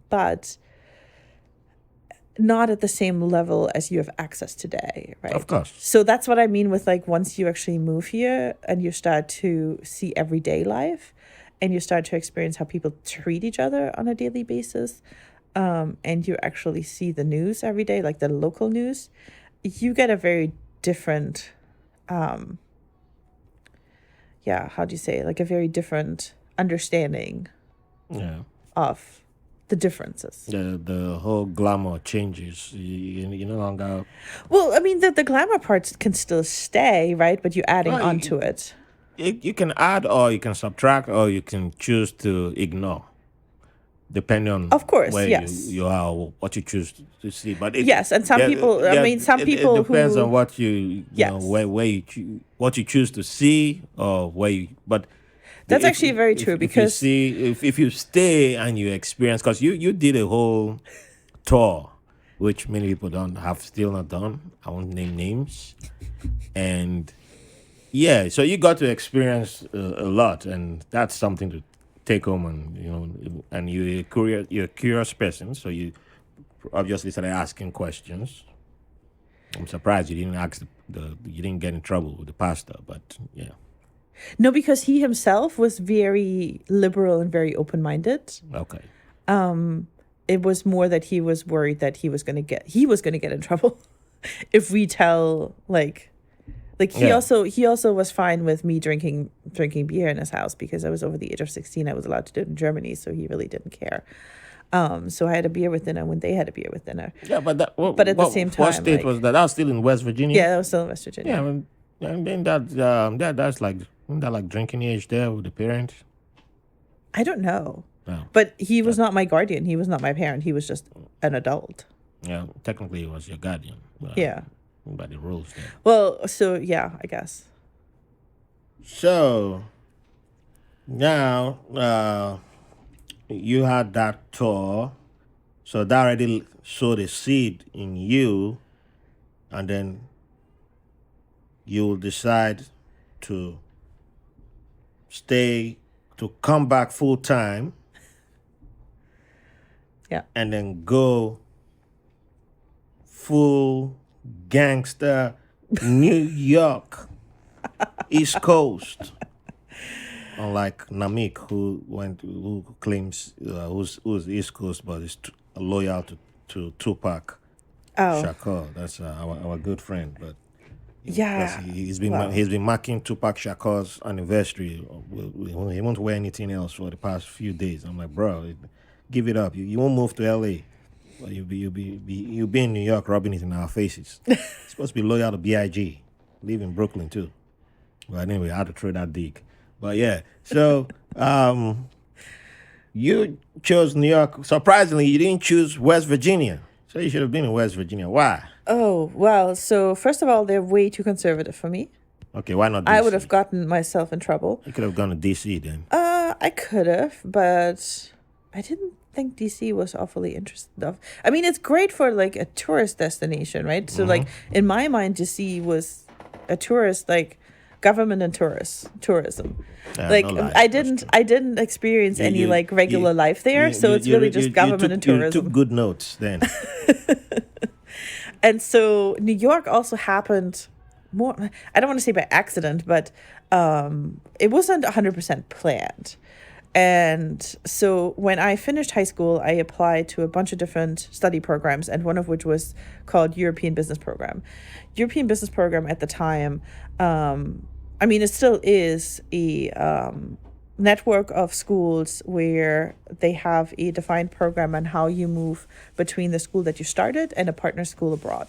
but not at the same level as you have access today, right? Of course. So that's what I mean with like once you actually move here and you start to see everyday life and you start to experience how people treat each other on a daily basis, and you actually see the news every day, like the local news, you get a very different how do you say, like a very different understanding of the differences. The whole glamour changes. You no longer. Well, I mean, the glamour parts can still stay, right? But you're adding onto it. You can add, or you can subtract, or you can choose to ignore. depending on Of course, where yes. you are, or what you choose to see. But Yes, and some people, I mean, some it people depends on who, what you know yes, where what you choose to see or where you. But that's actually very true if you because, see if you stay and you experience, because you did a whole tour, which many people don't have still not done. I won't name names, and yeah, so you got to experience a lot, and that's something to take home, and and you're a curious person, so you obviously started asking questions. I'm surprised you didn't ask you didn't get in trouble with the pastor, but yeah, no, because he himself was very liberal and very open-minded. okay, It was more that he was worried that he was going to get in trouble if we tell like yeah, he also was fine with me drinking beer in his house because I was over the age of 16. I was allowed to do it in Germany, so he really didn't care. So I had a beer with dinner when they had a beer with dinner. yeah. But But at the same what time, state was like, that? That was still in West Virginia. yeah, that was still in West Yeah, Virginia. and then that's like isn't that like drinking age there with the parents. I don't know. No, But he was not my guardian. He was not my parent. He was just an adult. yeah, technically it was your guardian. Yeah. By the rules there. Well, so yeah, I guess. So now you had that tour, so that already sowed a seed in you, and then you will decide to stay to come back full time Yeah. and then go full gangster New York East Coast. Unlike Namik, who claims who's East Coast but is loyal to Tupac Oh, Shakur. That's our good friend, but because yeah. he's Wow. been marking Tupac Shakur's anniversary. He won't wear anything else for the past few days. I'm like, bro, give it up. You won't move to LA. Well, you'll be in New York rubbing it in our faces. You're supposed to be loyal to BIG. Live in Brooklyn too. But anyway, I had to throw that dig. But yeah, so you chose New York. Surprisingly, you didn't choose West Virginia. So you should have been in West Virginia. Why? Oh, well, so first of all, they're way too conservative for me. Okay, why not I would have DC? gotten myself in trouble. You could have gone to DC then. I could have, but I didn't think DC was awfully interested of. I mean, it's great for like a tourist destination, right? So like in my mind, DC was a tourist like government and tourism. Yeah, Like no lie. I didn't experience any like regular life there, so it's really just government and You tourism. took good notes then. And so New York also happened more, I don't want to say by accident, but it wasn't 100% planned. And so when I finished high school, I applied to a bunch of different study programs, and one of which was called European Business Program. European Business Program at the time, I mean, it still is a network of schools where they have a defined program on how you move between the school that you started and a partner school abroad.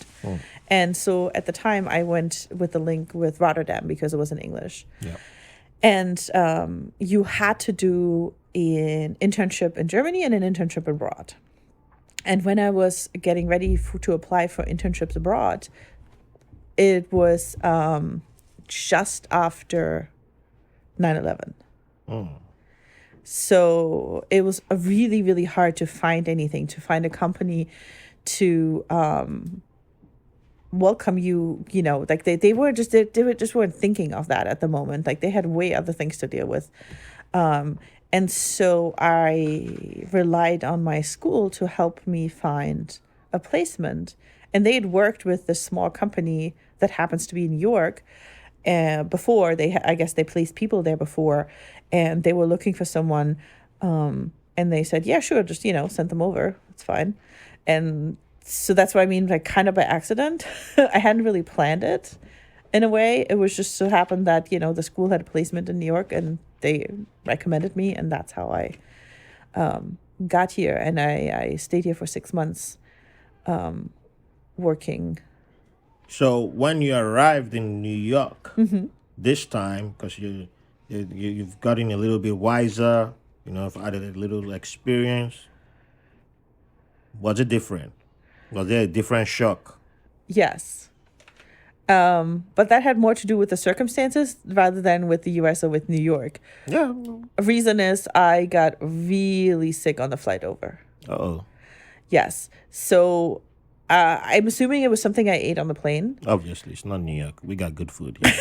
And so at the time, I went with the link with Rotterdam because it was in English. Yeah. And you had to do an internship in Germany and an internship abroad. And when I was getting ready to apply for internships abroad, it was just after 9/11. So it was really, really hard to find anything, to find a company to welcome you, like they were just they were just weren't thinking of that at the moment. Like they had way other things to deal with. And so I relied on my school to help me find a placement. And they had worked with this small company that happens to be in New York before. I guess they placed people there before, and they were looking for someone. And they said, yeah, sure, just, send them over. It's fine. And so that's what I mean, like kind of by accident. I hadn't really planned it in a way. It was just so happened that, the school had a placement in New York and they recommended me, and that's how I got here. And I stayed here for 6 months working. So when you arrived in New York this time, because you've gotten a little bit wiser, If I added a little experience, was it different? Was there a different shock? Yes. But that had more to do with the circumstances rather than with the US or with New York. Yeah. Reason is I got really sick on the flight over. Uh-oh. Yes. So I'm assuming it was something I ate on the plane. Obviously, it's not New York. We got good food here.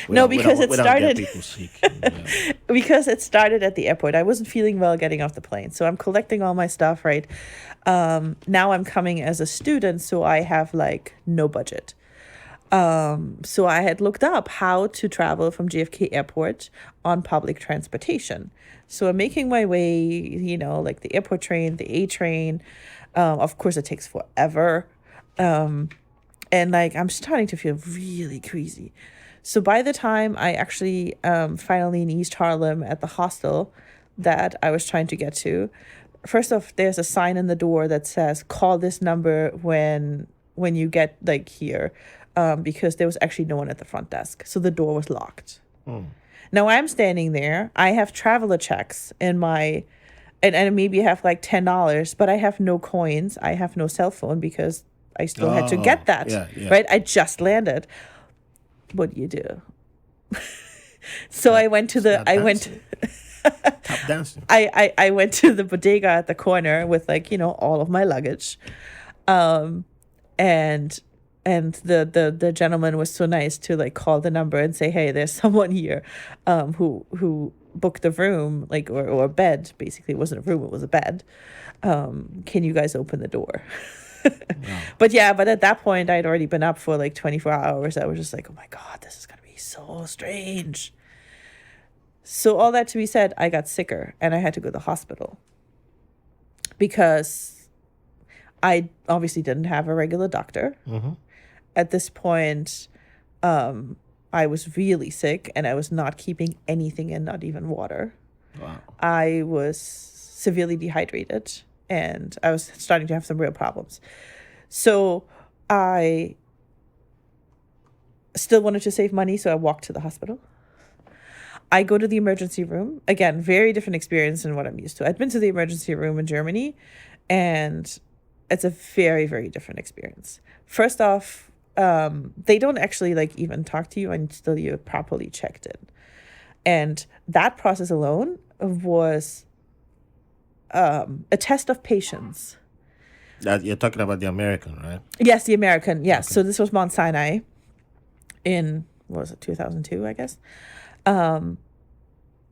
No, because it we don't started get people sick. Yeah. because it started at the airport. I wasn't feeling well getting off the plane. So I'm collecting all my stuff, right? Now I'm coming as a student, so I have like no budget. So I had looked up how to travel from JFK Airport on public transportation. So I'm making my way, like the airport train, the A train. Of course, it takes forever. And like I'm starting to feel really queasy. So by the time I actually finally in East Harlem at the hostel that I was trying to get to, first off, there's a sign in the door that says call this number when you get like here, because there was actually no one at the front desk. So the door was locked. Now I'm standing there. I have traveler checks in my, and maybe I have like $10, but I have no coins. I have no cell phone because I still had to get that. Yeah. Right? I just landed. What do you do? So I went to the, Tap dancing. I went to the bodega at the corner with like, all of my luggage. And the gentleman was so nice to like call the number and say, hey, there's someone here who booked the room, like or a bed. Basically, it wasn't a room, it was a bed. Can you guys open the door? Wow. But at that point I'd already been up for like 24 hours. I was just like, oh my God, this is gonna be so strange. So all that to be said, I got sicker and I had to go to the hospital because I obviously didn't have a regular doctor. At this point, I was really sick and I was not keeping anything in, not even water. Wow. I was severely dehydrated and I was starting to have some real problems. So I still wanted to save money, so I walked to the hospital. I go to the emergency room. Again, very different experience than what I'm used to. I'd been to the emergency room in Germany, and it's a very, very different experience. First off, they don't actually like even talk to you until you're properly checked in. And that process alone was a test of patience. That you're talking about the American, right? Yes, the American. Yes. Okay. So this was Mount Sinai in, what was it, 2002, I guess. And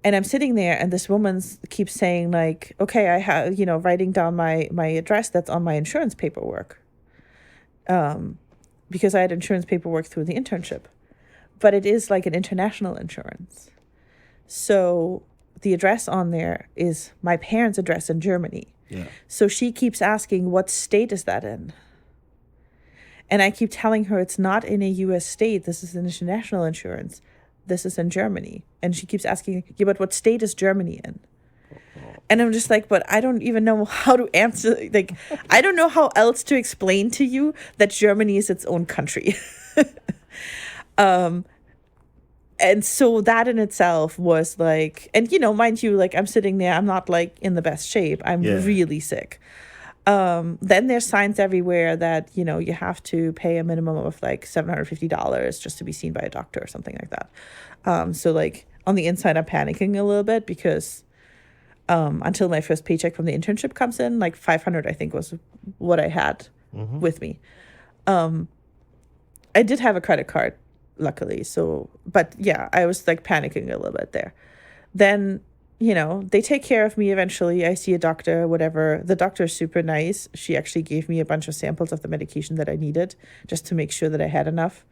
I'm sitting there and this woman keeps saying like, okay, I have, writing down my address that's on my insurance paperwork. Because I had insurance paperwork through the internship. But it is like an international insurance. So the address on there is my parents' address in Germany. Yeah. So she keeps asking, what state is that in? And I keep telling her it's not in a U.S. state. This is an international insurance. This is in Germany. And she keeps asking, yeah, but what state is Germany in? And I'm just like, but I don't even know how to answer. Like, I don't know how else to explain to you that Germany is its own country. And so that in itself was like, and mind you, like I'm sitting there, I'm not like in the best shape. I'm really sick. Then there's signs everywhere that, you have to pay a minimum of like $750 just to be seen by a doctor or something like that. So like on the inside, I'm panicking a little bit because until my first paycheck from the internship comes in, like 500, I think was what I had with me. I did have a credit card, luckily. So, but yeah, I was like panicking a little bit there. Then, they take care of me eventually. I see a doctor, whatever. The doctor is super nice. She actually gave me a bunch of samples of the medication that I needed just to make sure that I had enough.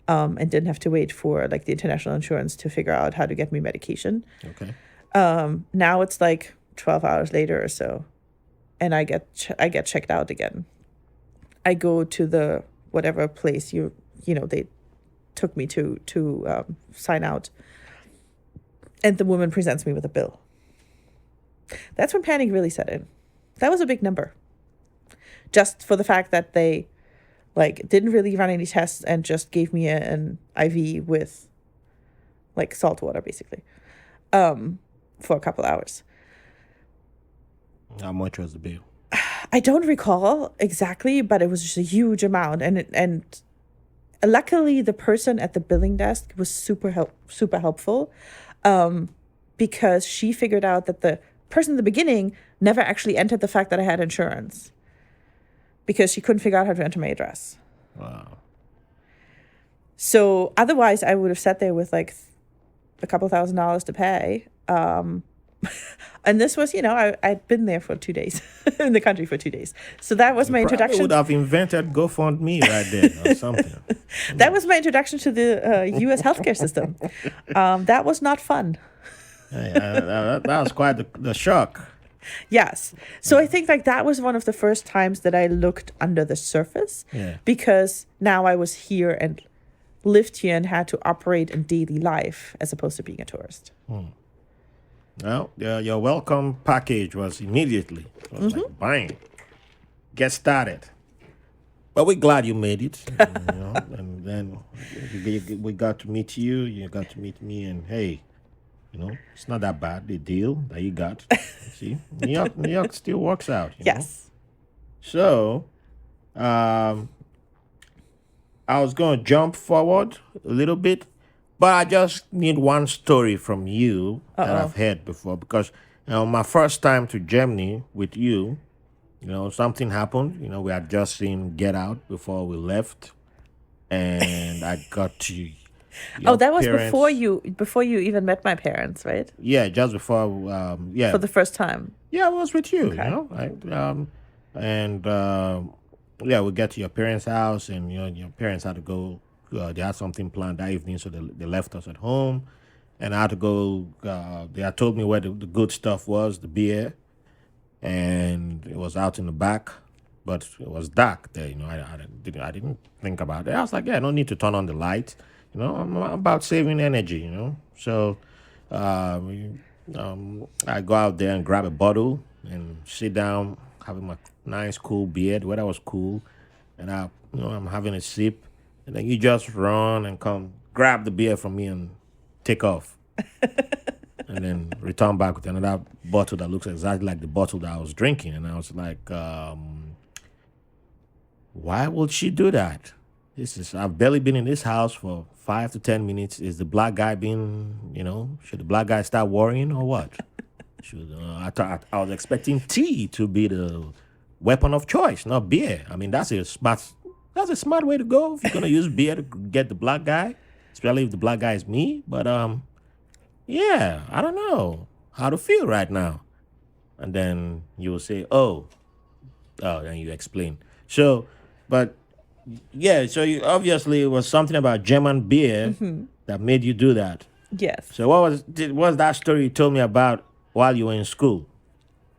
And didn't have to wait for like the international insurance to figure out how to get me medication. Okay. Now it's like 12 hours later or so, and I get checked out again. I go to the whatever place they took me to sign out, and the woman presents me with a bill. That's when panic really set in. That was a big number, just for the fact that they like didn't really run any tests and just gave me an IV with like salt water basically. For a couple hours. How much was the bill? I don't recall exactly, but it was just a huge amount. And luckily, the person at the billing desk was super helpful, because she figured out that the person in the beginning never actually entered the fact that I had insurance because she couldn't figure out how to enter my address. Wow. So otherwise, I would have sat there with like a couple $1,000s to pay. And this was, I'd been there for 2 days, in the country for 2 days. So that was my Probably introduction. would have invented GoFundMe right there or something. That was my introduction to the U.S. healthcare system. That was not fun. Hey, that was quite the shock. Yes. So I think like that was one of the first times that I looked under the surface, Yeah. because now I was here and lived here and had to operate in daily life as opposed to being a tourist. Well, your welcome package was immediately. It was like, bang, get started. But we're glad you made it. And then we got to meet you. You got to meet me. And hey, it's not that bad, the deal that you got. See, New York still works out. Yes. So, I was going to jump forward a little bit, but I just need one story from you that I've heard before, because my first time to Germany with you, something happened. We had just seen Get Out before we left, and I got to. That was parents, before you even met my parents, right? Yeah, just before. For the first time. Yeah, I was with you. Okay. Yeah, we get to your parents' house, and your parents had to go. They had something planned that evening, so they left us at home, and I had to go. They had told me where the good stuff was, the beer, and it was out in the back, but it was dark there. I didn't think about it. I was like, yeah, no need to turn on the light. I'm about saving energy. So I go out there and grab a bottle and sit down, having my nice cool beer. The weather was cool, and I'm having a sip, and then you just run and come grab the beer from me and take off, and then return back with another bottle that looks exactly like the bottle that I was drinking, and I was like, why would she do that? I've barely been in this house for 5 to 10 minutes. Is the black guy should the black guy start worrying or what? I was expecting tea to be the weapon of choice, not beer. I mean, that's a smart way to go if you're going to use beer to get the black guy, especially if the black guy is me. But, yeah, I don't know how to feel right now. And then you will say, and you explain. So, but... Yeah, so obviously it was something about German beer that made you do that. Yes. So what was that story you told me about while you were in school?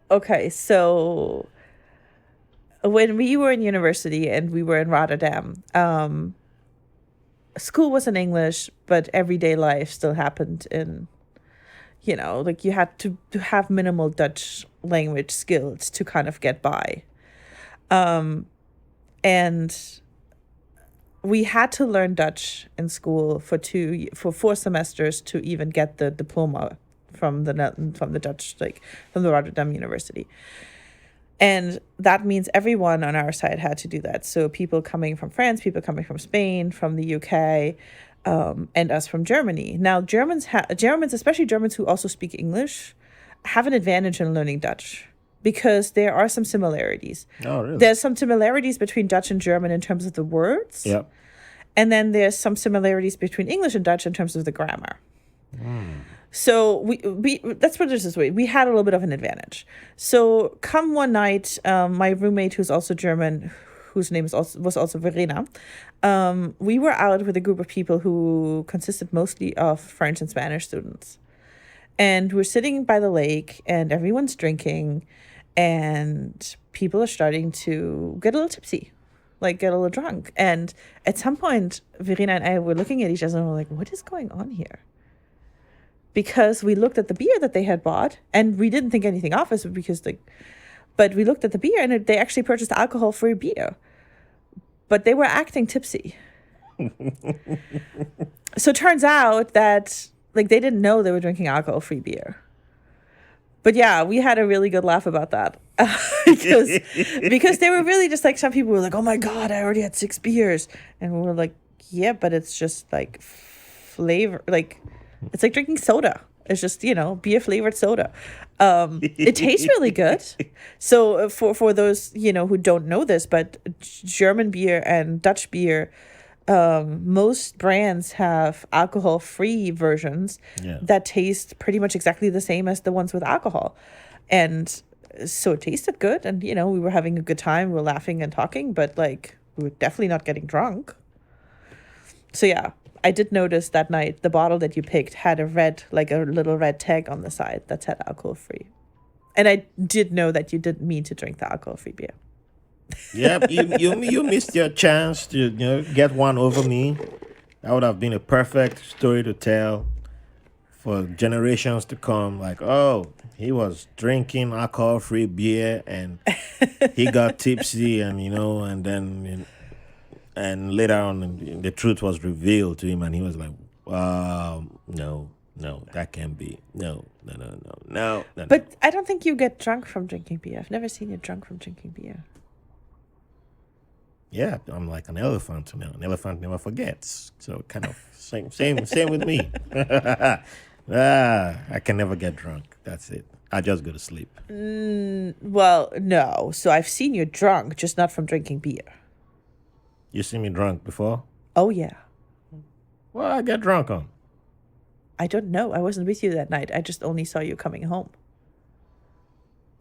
Okay, so when we were in university and we were in Rotterdam, school was in English, but everyday life still happened in, like you had to have minimal Dutch language skills to kind of get by. And we had to learn Dutch in school for 4 semesters to even get the diploma from the Dutch, like from the Rotterdam University. And that means everyone on our side had to do that. So people coming from France, people coming from Spain, from the UK, and us from Germany. Now, Germans, especially Germans who also speak English, have an advantage in learning Dutch, because there are some similarities. Oh, really? There's some similarities between Dutch and German in terms of the words. Yep. And then there's some similarities between English and Dutch in terms of the grammar. So we that's what this is. We had a little bit of an advantage. So come one night, my roommate, who's also German, whose name was also Verena, we were out with a group of people who consisted mostly of French and Spanish students. And we're sitting by the lake, and everyone's drinking, and people are starting to get a little tipsy, like get a little drunk. And at some point, Verena and I were looking at each other and we're like, what is going on here? Because we looked at the beer that they had bought, and we didn't think anything of it but we looked at the beer, and they actually purchased alcohol-free beer. But they were acting tipsy. So it turns out that they didn't know they were drinking alcohol-free beer. But yeah, we had a really good laugh about that because they were really just like, some people were like, "Oh my god, I already had 6 beers," and we were like, "Yeah, but it's just like flavor, like it's like drinking soda. It's just, beer flavored soda. It tastes really good. So for those who don't know this, but German beer and Dutch beer, most brands have alcohol-free versions Yeah. that taste pretty much exactly the same as the ones with alcohol. And so it tasted good, and we were having a good time, we were laughing and talking, but like we were definitely not getting drunk. So yeah, I did notice that night the bottle that you picked had a little red tag on the side that said alcohol-free. And I did know that you didn't mean to drink the alcohol-free beer. Yep, you missed your chance to get one over me. That would have been a perfect story to tell for generations to come. Like, oh, he was drinking alcohol-free beer and he got tipsy, and then and later on the truth was revealed to him, and he was like, no, that can't be. No. But I don't think you get drunk from drinking beer. I've never seen you drunk from drinking beer. Yeah, I'm like an elephant now. An elephant never forgets. So kind of same with me. I can never get drunk. That's it. I just go to sleep. Well, no. So I've seen you drunk, just not from drinking beer. You see me drunk before? Oh, yeah. Well, I get drunk on. I don't know. I wasn't with you that night. I just only saw you coming home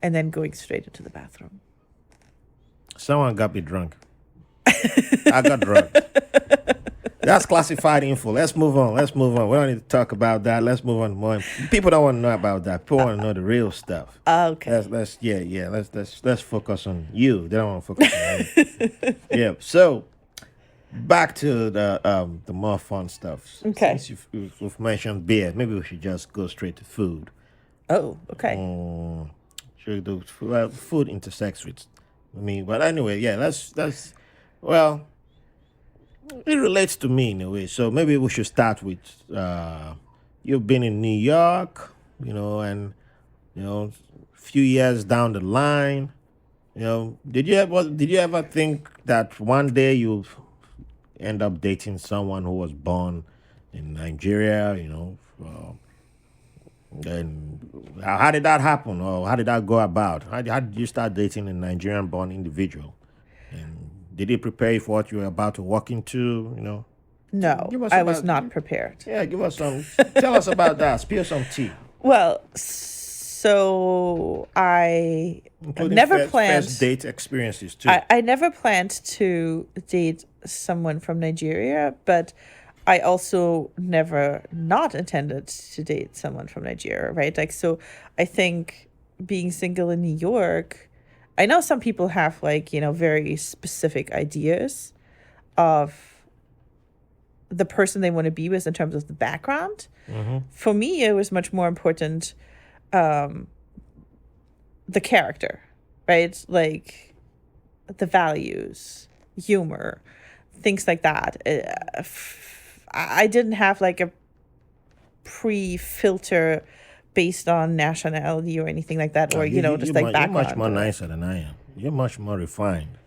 and then going straight into the bathroom. Someone got me drunk. I got drunk. That's classified info. Let's move on. We don't need to talk about that. Let's move on more. People don't want to know about that. People want to know the real stuff. Okay. Let's focus on you. They don't want to focus on me. Yeah. So back to the more fun stuff. Okay. Since you've mentioned beer, maybe we should just go straight to food. Oh, okay. Should we do food intersects with me? But anyway, yeah. That's well. It relates to me in a way. So maybe we should start with you've been in New York, and few years down the line, did you ever think that one day you'll end up dating someone who was born in Nigeria, and how did that happen, or how did that go about? How did you start dating a Nigerian born individual? And did it prepare you for what you were about to walk into? No, I was not prepared. Yeah, give us some. Tell us about that. Spill some tea. Well, so I Including never planned. First date experiences too. I never planned to date someone from Nigeria, but I also never not intended to date someone from Nigeria, right? Like, so I think being single in New York, I know some people have very specific ideas of the person they want to be with in terms of the background. Mm-hmm. For me, it was much more important the character, right? Like the values, humor, things like that. I didn't have like a pre-filter based on nationality or anything like that, or just like background. You're much more nicer than I am. You're much more refined.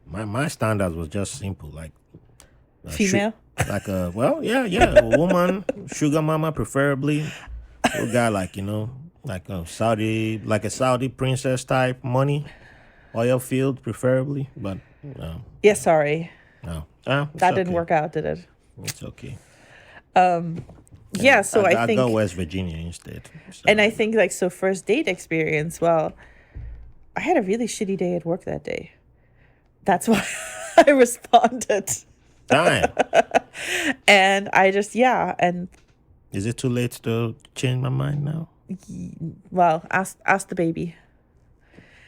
My standards was just simple, like female. A woman, sugar mama preferably. A guy like a Saudi princess type, money, oil field preferably, but Yeah, sorry. no, That didn't work out, did it? It's okay. Yeah, so I think I'll go West Virginia instead. So. And I think first date experience, well, I had a really shitty day at work that day. That's why I responded. Damn. And I just, and Is it too late to change my mind now? well, ask the baby.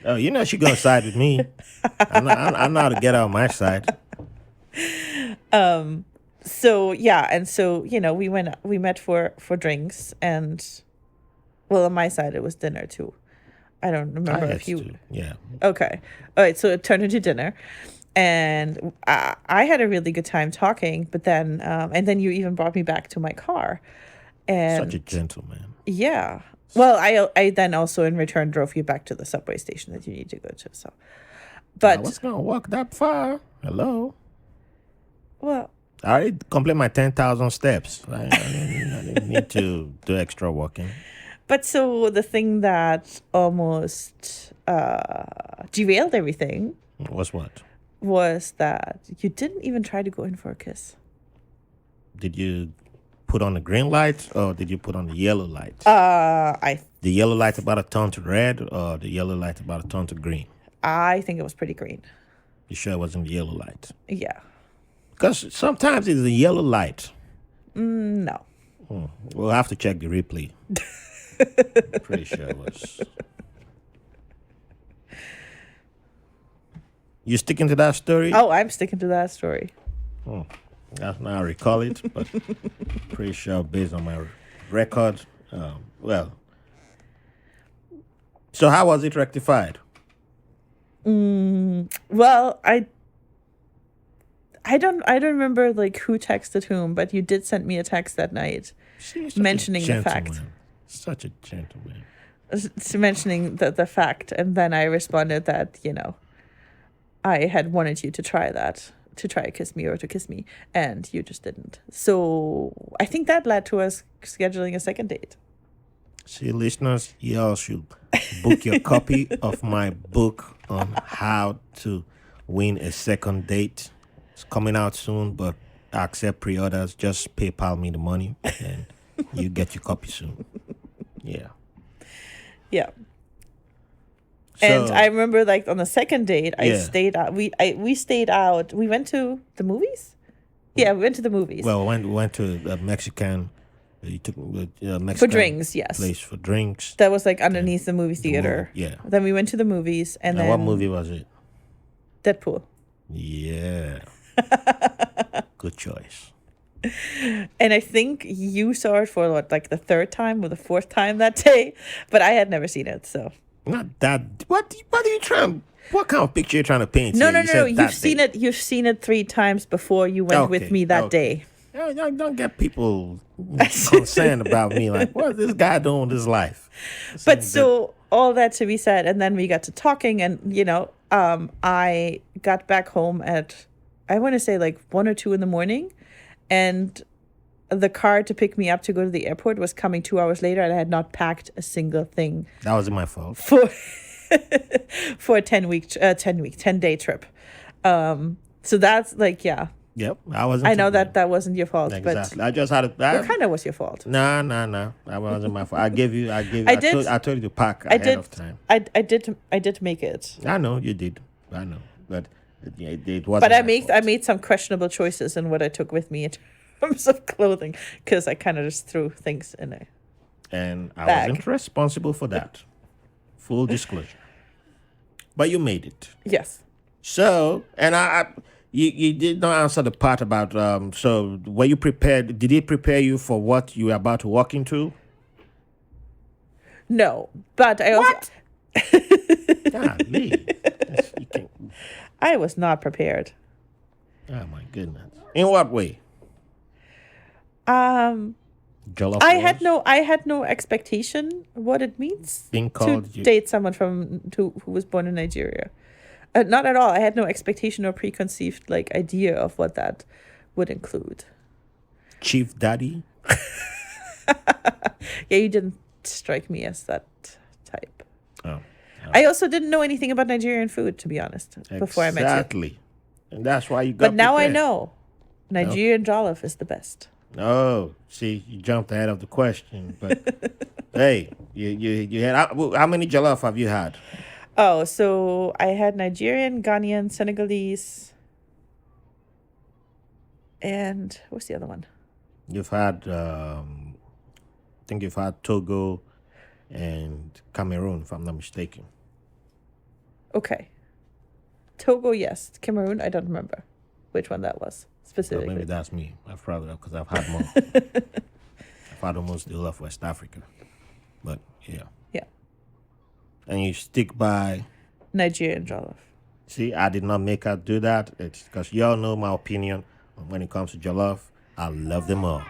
Oh, she's gonna side with me. I know how to get out my side. So we met for drinks, and well, on my side it was dinner too. I don't remember if you. Yeah. Okay. All right. So it turned into dinner, and I had a really good time talking. But then, and then you even brought me back to my car, and Such a gentleman. yeah, Well, I then also in return drove you back to the subway station that you need to go to. So, I but was gonna walk that far. Hello. well, I already complete my 10,000 steps. I didn't need to do extra walking. but so the thing that almost derailed everything What's what? was that you didn't even try to go in for a kiss. Did you put on the green light or did you put on the yellow light? I The yellow light about to turn to red or the yellow light about to turn to green? I think it was pretty green. You sure it wasn't the yellow light? Yeah. Because sometimes it's the yellow light. No. We'll have to check the replay. Pretty sure it was. You sticking to that story? Oh, I'm sticking to that story. That's now I recall it, but pretty sure based on my record. Well, so how was it rectified? Well, I don't remember like who texted whom, but you did send me a text that night See, you're such mentioning a the fact. gentleman. Such a gentleman. Mentioning the fact, and then I responded that I had wanted you to try kiss me or to kiss me, and you just didn't. So I think that led to us scheduling a second date. See, listeners, y'all should book your copy of my book on how to win a second date. It's coming out soon, but I accept pre-orders. Just PayPal me the money, and you get your copy soon. Yeah. Yeah. So, And I remember, like, on the second date, I Yeah. stayed out. We stayed out. We went to the movies. Yeah, we went to the movies well, we went to a Mexican. You took a Mexican for drinks. Yes, place for drinks. that was like underneath the movie theater. Yeah. Then we went to the movies, and Now, then what movie was it? Deadpool. Yeah. Good choice. And I think you saw it for like the third time or the fourth time that day, but I had never seen it. So Not that. What are you trying? What kind of picture are you trying to paint? no, here? no, You no. said You've that seen day. it. You've seen it 3 times before you went with Okay, me that okay. day. Don't get people concerned about me. Like, what is this guy doing with his life? But so all that to be said, and then we got to talking, and I got back home at, I want to say like 1 or 2 in the morning, and the car to pick me up to go to the airport was coming 2 hours later, and I had not packed a single thing That wasn't my fault. for for a 10-day trip. So that's like, yeah, Yep, I wasn't. I know to blame. that wasn't your fault, Exactly. I just had a. but kind of was your fault. Nah. That wasn't my fault. I I did- I told you to pack I ahead did. of time. I did make it. I know you did. I know, but it wasn't. But I my fault. made some questionable choices in what I took with me in terms of clothing, because I kind of just threw things in there. And I bag. wasn't responsible for that. Full disclosure. But you made it. Yes. So, and you did not answer the part about so were you prepared? Did it prepare you for what you were about to walk into? No, but I also Golly. You can- I was not prepared. oh my goodness. In what way? Jollof I rolls? had no expectation what it means Being to called you- date someone who was born in Nigeria. Not at all. I had no expectation or preconceived like idea of what that would include. Chief Daddy? Yeah, you didn't strike me as that type. Oh. I also didn't know anything about Nigerian food, to be honest, before I met you. Exactly. And that's why you got But now I prepared. know Nigerian jollof is the best. Oh, see, you jumped ahead of the question. But hey, you had how many jollof have you had? Oh, so I had Nigerian, Ghanaian, Senegalese, and what's the other one? You've had I think you've had Togo and Cameroon, if I'm not mistaken. Okay. Togo, yes. Cameroon, I don't remember which one that was So specifically. maybe that's me. I've probably because I've had more. I've had almost the whole of West Africa. But yeah. Yeah. And you stick by. Nigerian jollof. See, I did not make her do that. It's because y'all know my opinion when it comes to jollof. I love them all.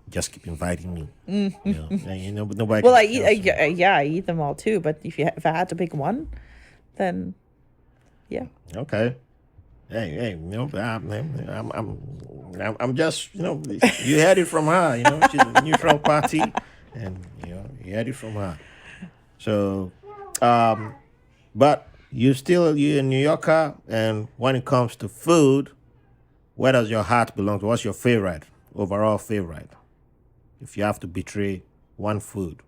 just keep inviting me. But nobody Well, can I eat. cancel me. Yeah, I eat them all too. But if I had to pick one, then yeah. Okay. Hey, I'm just, you heard it from her. She's a neutral party, and you heard it from her. So, um, but you're a New Yorker, and when it comes to food, where does your heart belong to? What's your favorite, overall favorite? If you have to betray one food,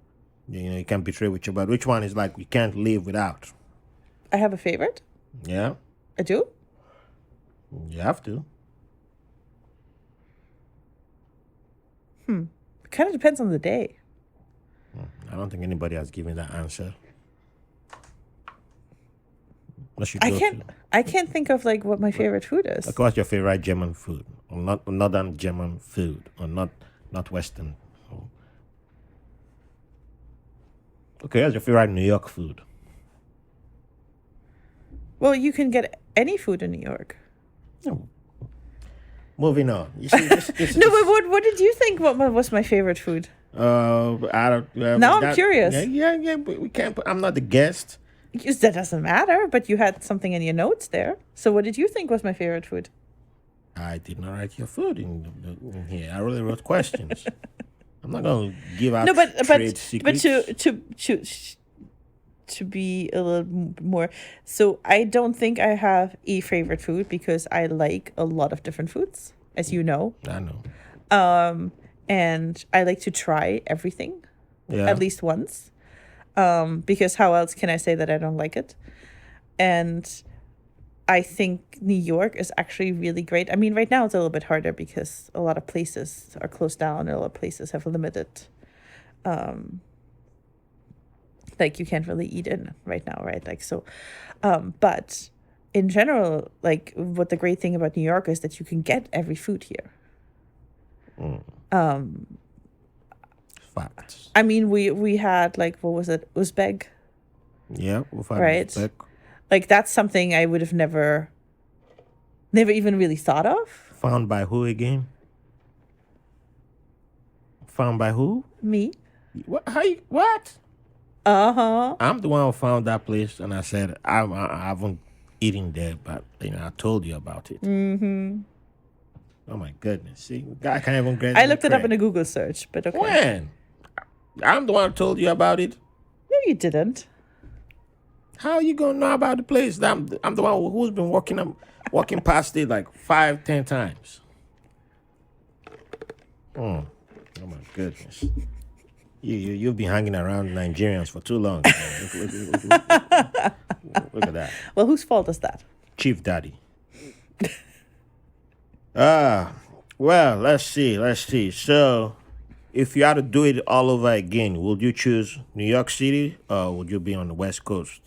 you can betray which, but which one is like you can't live without? I have a favorite. Yeah, I do. you have to. It kind of depends on the day. I don't think anybody has given that answer. What should I go can't. to? I can't think of like what my favorite food is. Like, what's your favorite German food, or not northern German food, or not Western? Oh. Okay, what's your favorite New York food? Well, you can get any food in New York. Oh. Moving on. You see, No, but what did you think? Was my favorite food? I don't. Now I'm curious. Yeah. But we can't. I'm not the guest. Because that doesn't matter. But you had something in your notes there. So what did you think was my favorite food? I did not write your food in here. I really wrote questions. I'm not going to give out No, trade but secrets. to be a little more. So I don't think I have a favorite food because I like a lot of different foods, as you know. I know. And I like to try everything Yeah. at least once. Because how else can I say that I don't like it? And I think New York is actually really great. I mean, right now it's a little bit harder because a lot of places are closed down and a lot of places have limited, like you can't really eat in right now, right? Like so, but in general, like what the great thing about New York is that you can get every food here. Facts. I mean, we had like what was it, Uzbek, Yeah. We'll find right? back. Like that's something I would have never even really thought of. Found by who again? Found by who? Me. What? How you? What? Uh-huh. I'm the one who found that place, and I said I haven't eaten there, but I told you about it. Mm-hmm. Oh my goodness! See, guy can't even get. I looked it up in a Google search, but okay. When? I'm the one who told you about it. No, you didn't. How are you gonna know about the place? I'm the one who's been walking past it like 5-10 times. Oh my goodness! You've been hanging around Nigerians for too long. Look at that, Well, whose fault is that? Chief Daddy. Well, let's see. So, if you had to do it all over again, would you choose New York City or would you be on the West Coast?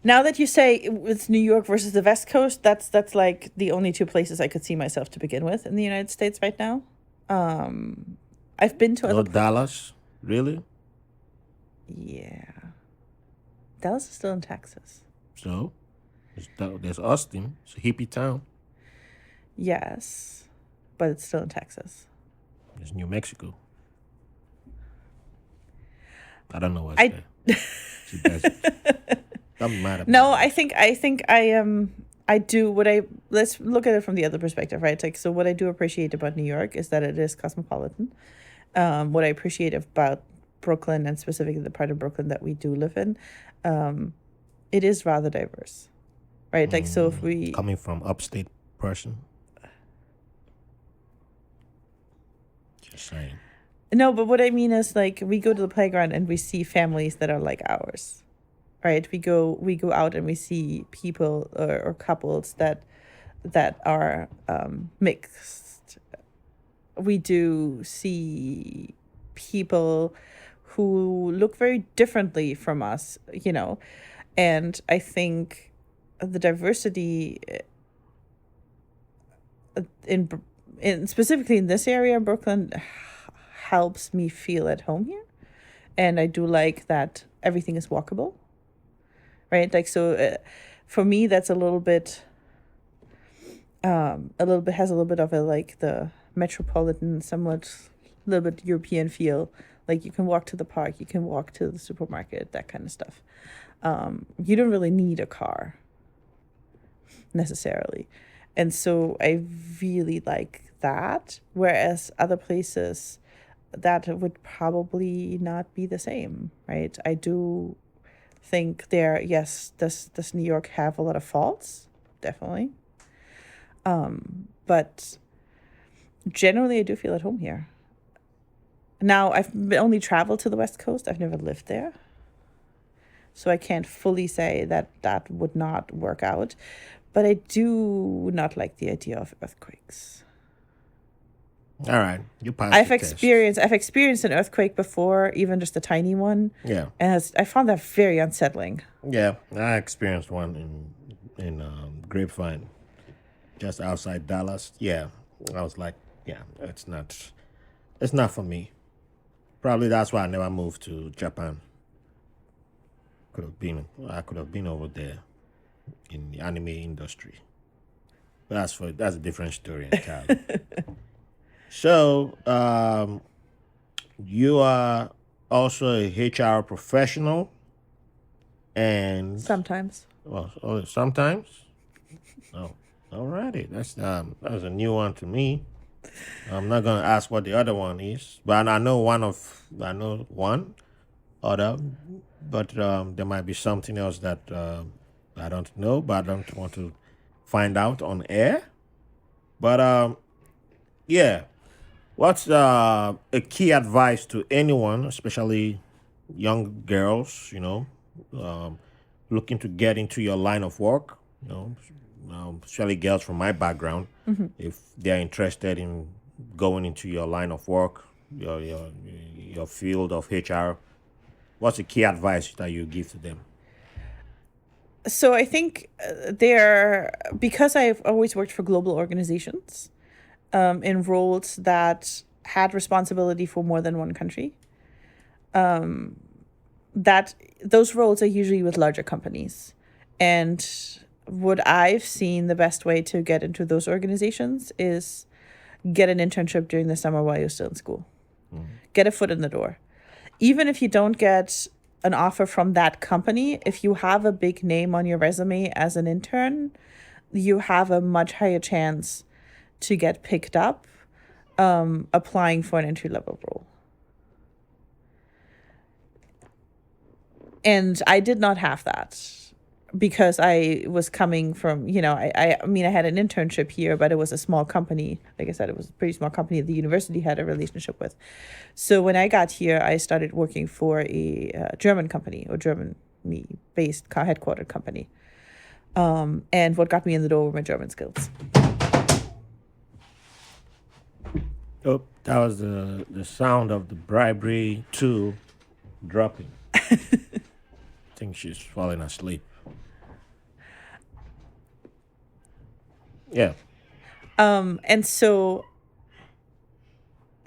Now that you say it's New York versus the West Coast, that's like the only two places I could see myself to begin with in the United States right now. I've been to No other. Dallas, really? Yeah. Dallas is still in Texas. So, there's Austin. It's a hippie town. Yes, but it's still in Texas. There's New Mexico. I don't know what's I- there. It's a desert. Doesn't matter. No, I think I am. I do what I let's look at it from the other perspective, right? Like, so what I do appreciate about New York is that it is cosmopolitan. What I appreciate about Brooklyn, and specifically the part of Brooklyn that we do live in, it is rather diverse, right? Like, so if we Coming from upstate person. Just saying. no, but what I mean is like we go to the playground and we see families that are like ours, right? We go out and we see people or couples that are mixed. We do see people who look very differently from us, and I think the diversity in specifically in this area, Brooklyn, helps me feel at home here, and I do like that everything is walkable, right? Like, so for me, that's a little bit A little bit has a little bit of a like the metropolitan, somewhat little bit European feel. Like you can walk to the park, you can walk to the supermarket, that kind of stuff. You don't really need a car necessarily. And so I really like that. Whereas other places, that would probably not be the same, right? I do think yes, does New York have a lot of faults? Definitely. But generally, I do feel at home here. Now, I've only traveled to the West Coast. I've never lived there. So I can't fully say that that would not work out. But I do not like the idea of earthquakes. All right, you passed the test. I've experienced an earthquake before, even just a tiny one. Yeah. And I found that very unsettling. Yeah, I experienced one in Grapevine, just outside Dallas. Yeah, I was like, yeah, it's not for me. Probably that's why I never moved to Japan. I could have been over there in the anime industry. But that's a different story entirely. So, you are also a HR professional, and Sometimes. sometimes. Oh, alrighty. That's a new one to me. I'm not gonna ask what the other one is, but I know one other, but there might be something else that I don't know, but I don't want to find out on air. But yeah, what's a key advice to anyone, especially young girls, looking to get into your line of work, especially girls from my background, if they're interested in going into your line of work, your field of HR, what's the key advice that you give to them? So I think because I've always worked for global organizations in roles that had responsibility for more than one country, that those roles are usually with larger companies. And what I've seen the best way to get into those organizations is get an internship during the summer while you're still in school. Get a foot in the door. Even if you don't get an offer from that company, if you have a big name on your resume as an intern, you have a much higher chance to get picked up applying for an entry-level role. And I did not have that because I was coming from, I mean, I had an internship here, but it was a small company. Like I said, it was a pretty small company the university had a relationship with. So when I got here, I started working for a German company or Germany-based headquartered company. And what got me in the door were my German skills. Oh, that was the sound of the bribery tool dropping. I think she's falling asleep. Yeah. And so,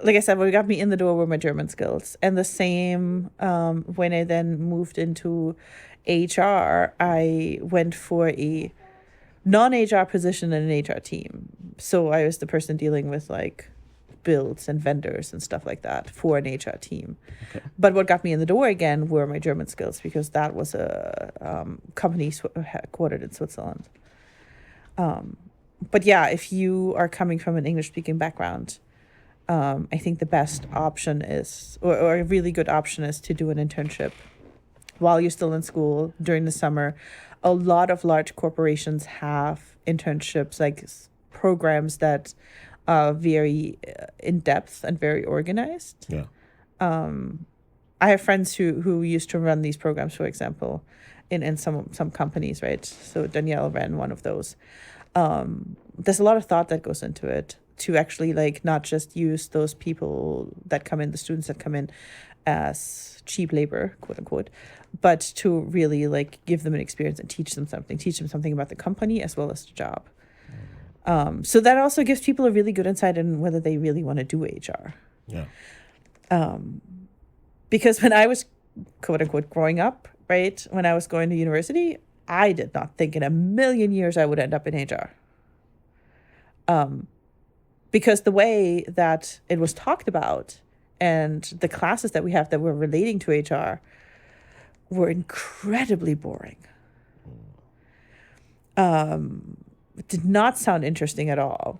like I said, what got me in the door were my German skills. And the same when I then moved into HR, I went for a non-HR position in an HR team. So I was the person dealing with like builds and vendors and stuff like that for an HR team. Okay. But what got me in the door again were my German skills because that was a company headquartered in Switzerland. But yeah, if you are coming from an English-speaking background, I think the best option is, or a really good option is to do an internship while you're still in school during the summer. A lot of large corporations have internships, like programs that are very in-depth and very organized. Yeah. I have friends who used to run these programs, for example, in some companies, right? So Danielle ran one of those. There's a lot of thought that goes into it to actually like not just use those people that come in, the students that come in as cheap labor, quote unquote, but to really like give them an experience and teach them something about the company as well as the job. So that also gives people a really good insight in whether they really want to do HR. Yeah. Because when I was, quote unquote, growing up, right, when I was going to university, I did not think in a million years I would end up in HR. Because the way that it was talked about and the classes that we have that were relating to HR were incredibly boring. It did not sound interesting at all.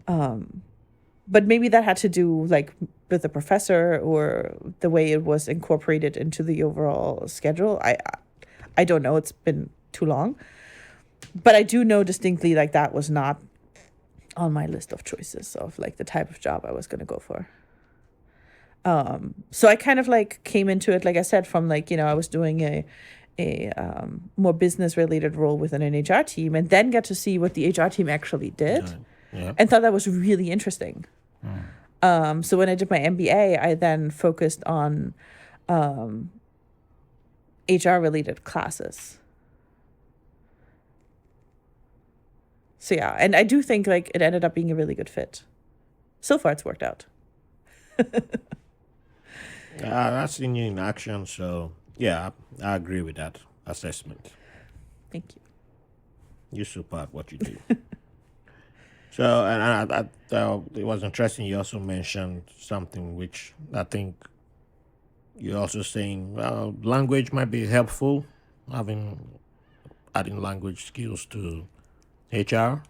But maybe that had to do like with the professor or the way it was incorporated into the overall schedule. I don't know. It's been too long. But I do know distinctly like that was not on my list of choices of like the type of job I was going to go for. So I kind of like came into it, like I said, from like, I was doing a more business related role within an HR team, and then got to see what the HR team actually did, and thought that was really interesting. So when I did my MBA, I then focused on HR related classes. So yeah, and I do think like it ended up being a really good fit. So far, it's worked out. That's seen you in action, so yeah, I agree with that assessment. Thank you. You're super at what you do. So, and it was interesting. You also mentioned something which I think you're also saying language might be helpful, adding language skills to HR.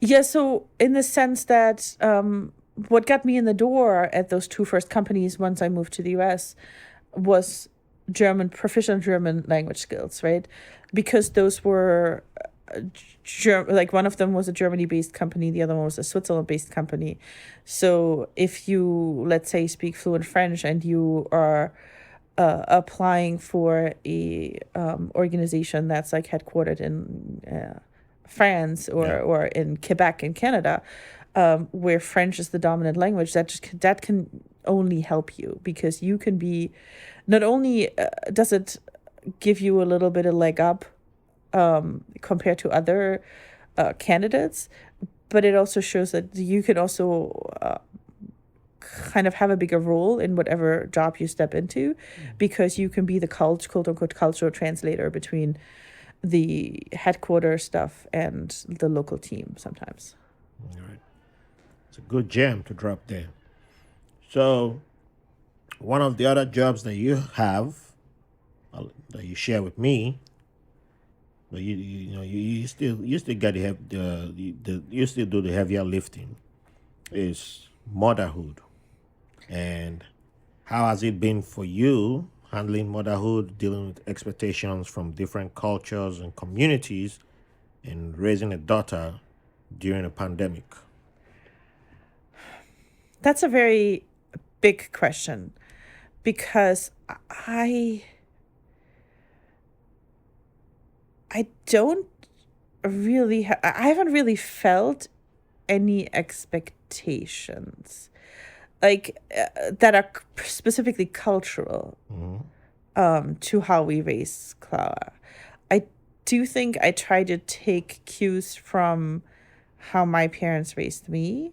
Yeah, so in the sense that what got me in the door at those two first companies once I moved to the US was proficient German language skills, right? Because those were like one of them was a Germany-based company, the other one was a Switzerland-based company. So if you, let's say, speak fluent French and you are applying for a organization that's like headquartered in France or in Quebec in Canada, where French is the dominant language, that can only help you, because you can be, not only does it give you a little bit of leg up compared to other candidates, but it also shows that you can also kind of have a bigger role in whatever job you step into, because you can be the quote unquote cultural translator between the headquarter stuff and the local team sometimes. All right. It's a good gem to drop there. So, one of the other jobs that you have, that you share with me, but you still get you still do the heavier lifting, is motherhood. And how has it been for you handling motherhood, dealing with expectations from different cultures and communities, and raising a daughter during a pandemic? That's a very big question, because I don't really I haven't really felt any expectations like that are specifically cultural to how we raise Clara. I do think I try to take cues from how my parents raised me,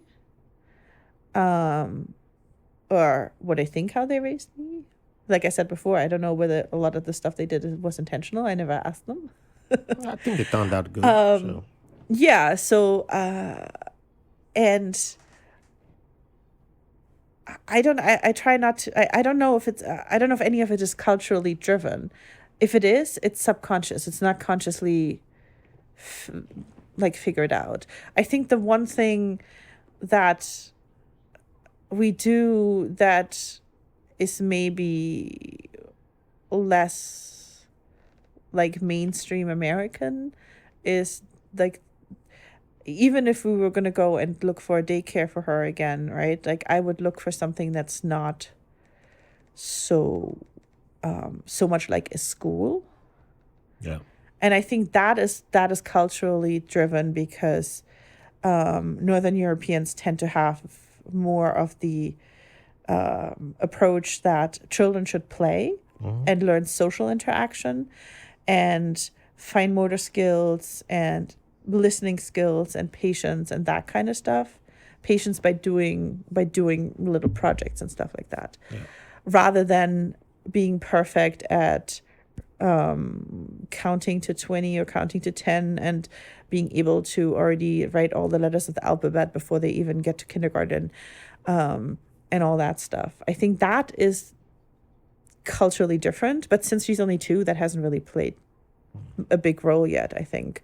or what I think how they raised me. Like I said before, I don't know whether a lot of the stuff they did was intentional. I never asked them. I think it turned out good. So. Yeah, so and I try not to, I don't know if it's I don't know if any of it is culturally driven. If it is, it's subconscious. It's not consciously figured out. I think the one thing that we do that is maybe less like mainstream American is like, even if we were going to go and look for a daycare for her again, right? Like I would look for something that's not so much like a school. Yeah. And I think that is culturally driven, because Northern Europeans tend to have more of the approach that children should play and learn social interaction and fine motor skills and listening skills and patience and that kind of stuff. Patience by doing little projects and stuff like that, rather than being perfect at counting to 20 or counting to 10 and being able to already write all the letters of the alphabet before they even get to kindergarten, and all that stuff. I think that is culturally different, but since she's only 2, that hasn't really played a big role yet, I think.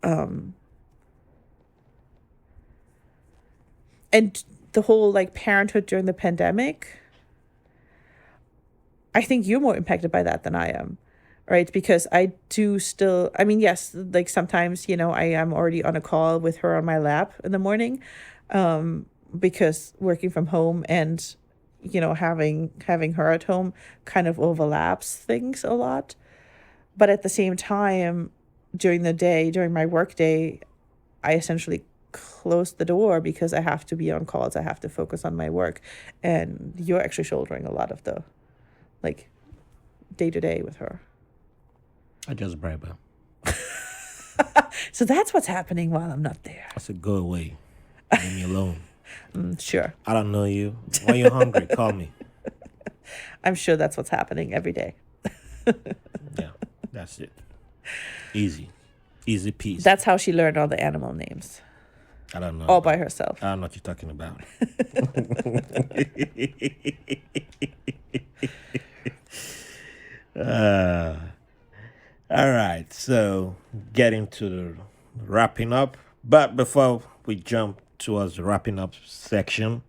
And the whole like parenthood during the pandemic, I think you're more impacted by that than I am, right? Because I do still, I mean, yes, like sometimes, I am already on a call with her on my lap in the morning, because working from home and, having her at home kind of overlaps things a lot. But at the same time, during the day, during my work day, I essentially close the door because I have to be on calls. I have to focus on my work. And you're actually shouldering a lot of the like day to day with her. I just bribe her. So that's what's happening while I'm not there. I said, go away. Leave me alone. Sure. I don't know you. When you're hungry, call me. I'm sure that's what's happening every day. Yeah, that's it. Easy. Easy peasy. That's how she learned all the animal names. I don't know. All by herself. I don't know what you're talking about. All right, so getting to the wrapping up. But before we jump towards the wrapping up section,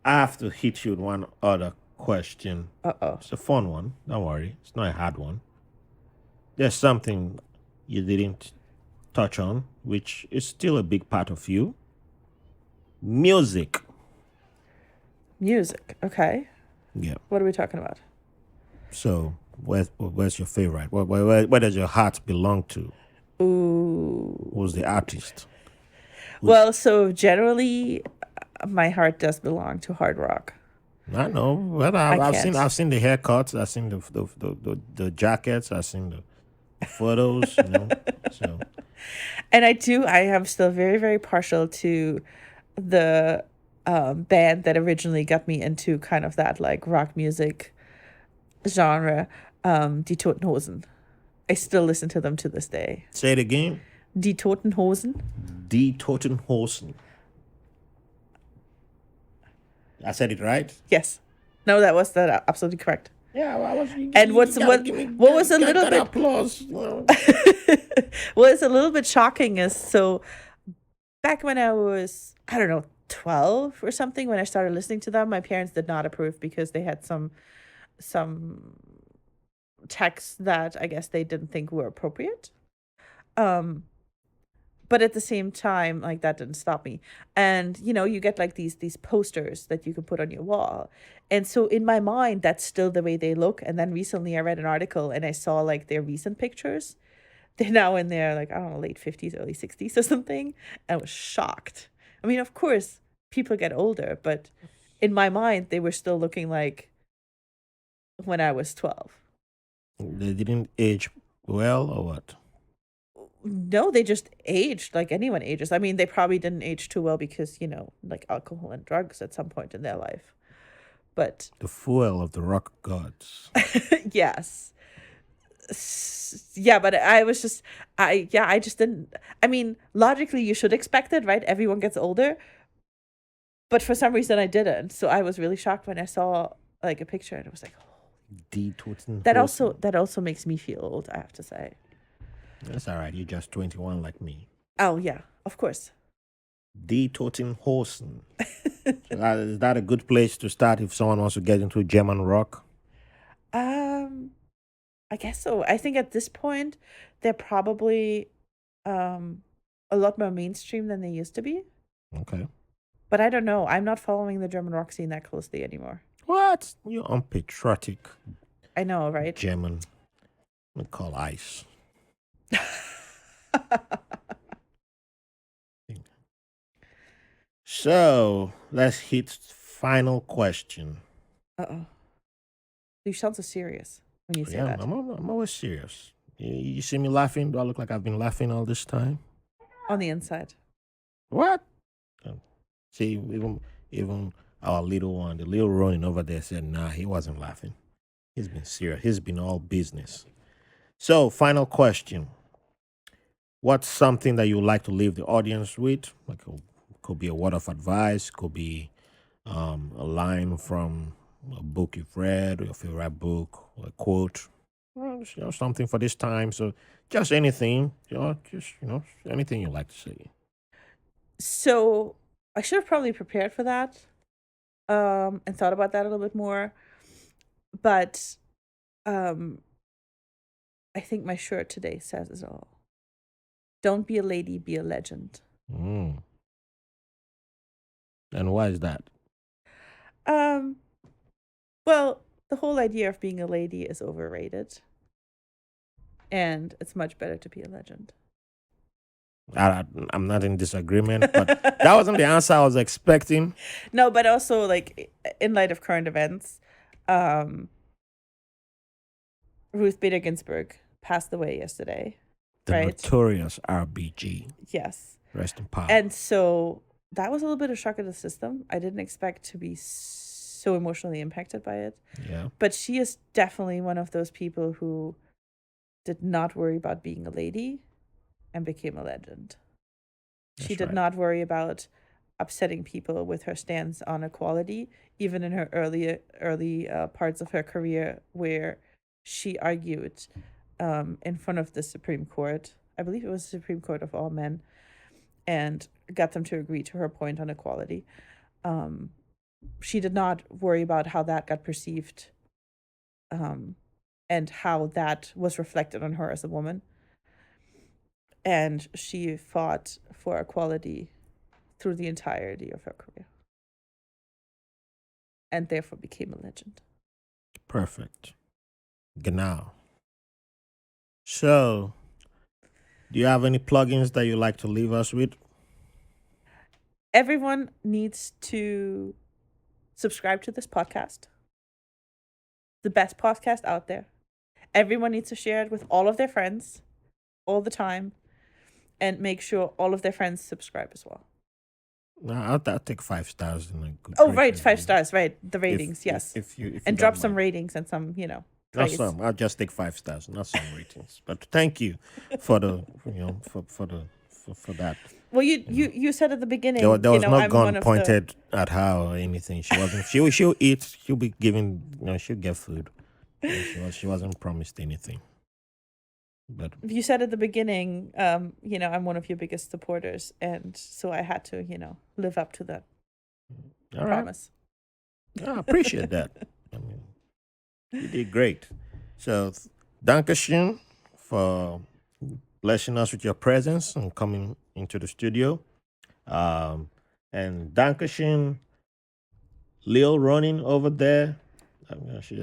I have to hit you with one other question. Uh-oh. It's a fun one. Don't worry. It's not a hard one. There's something you didn't touch on, which is still a big part of you. Music. Music. Okay. Yeah. What are we talking about? So, where's your favorite? Where does your heart belong to? Ooh. Who's the artist? Well, so generally, my heart does belong to hard rock. I know. Well, I've seen the haircuts. I've seen the jackets. I've seen the photos. So. And I am still very, very partial to the band that originally got me into kind of that like rock music genre, Die Toten Hosen. I still listen to them to this day. Say it again. Die Toten Hosen. Die Toten Hosen. I said it right? Yes. No, that was absolutely correct. Yeah, well, and what was a little bit applause. What is a little bit shocking is, so back when I was, I don't know, 12 or something, when I started listening to them, my parents did not approve because they had some texts that I guess they didn't think were appropriate. But at the same time, like, that didn't stop me. And, you get like these posters that you can put on your wall. And so in my mind, that's still the way they look. And then recently I read an article and I saw like their recent pictures. They're now in their, like, I don't know, late 50s, early 60s or something. And I was shocked. I mean, of course, people get older, but in my mind, they were still looking like when I was 12. They didn't age well or what? No, they just aged like anyone ages. I mean, they probably didn't age too well because, like alcohol and drugs at some point in their life. But the fuel of the rock gods. Yes. Yeah, but I just didn't. I mean, logically, you should expect it, right? Everyone gets older. But for some reason, I didn't. So I was really shocked when I saw like a picture and it was like, oh. That also makes me feel old, I have to say. That's all right. You're just 21 like me. Oh, yeah, of course. Die Toten Hosen. Is that a good place to start if someone wants to get into German rock? I guess so. I think at this point, they're probably a lot more mainstream than they used to be. Okay. But I don't know. I'm not following the German rock scene that closely anymore. What? You're unpatriotic. I know, right? German. We call ice. So let's hit final question. Uh-oh. You sound so serious when you say that. I'm always serious. You see me laughing? Do I look like I've been laughing all this time? On the inside. What? See, even our little one, the little Ronin over there said, nah, he wasn't laughing. He's been serious. He's been all business. So, final question. What's something that you would like to leave the audience with? Like, could be a word of advice, could be a line from a book you've read, or your favorite book, or a quote, well, something for this time. So, just anything, anything you like to say. So I should have probably prepared for that, and thought about that a little bit more. But I think my shirt today says it all. Don't be a lady, be a legend. Mm. And why is that? Um, well, the whole idea of being a lady is overrated, and it's much better to be a legend. I'm not in disagreement, but that wasn't the answer I was expecting. No, but also like in light of current events, Ruth Bader Ginsburg passed away yesterday. The right? notorious RBG. Yes. Rest in power. And so that was a little bit of shock to the system. I didn't expect to be so emotionally impacted by it. Yeah. But she is definitely one of those people who did not worry about being a lady and became a legend. She did not worry about upsetting people with her stance on equality, even in her early parts of her career, where she argued in front of the Supreme Court. I believe it was the Supreme Court of all men, and got them to agree to her point on equality. She did not worry about how that got perceived, and how that was reflected on her as a woman. And she fought for equality through the entirety of her career, and therefore became a legend. Perfect. Genau. So, do you have any plugins that you like to leave us with? Everyone needs to subscribe to this podcast. The best podcast out there. Everyone needs to share it with all of their friends all the time, and make sure all of their friends subscribe as well. No, I'll take 5 stars. Right, 5 stars, right. The ratings, yes. If you and drop some ratings and some, Not some. I'll just take 5 stars, not some ratings. But thank you for the, for that. Well, you said at the beginning, there was no I'm gun pointed at her or anything. She wasn't. She'll eat. She'll be given. She'll get food. She wasn't promised anything. But you said at the beginning, I'm one of your biggest supporters, and so I had to, live up to that promise. I appreciate that. I mean, you did great. So, Dankeschön for blessing us with your presence and coming into the studio. And Dankeschön, Lil running over there. I mean, she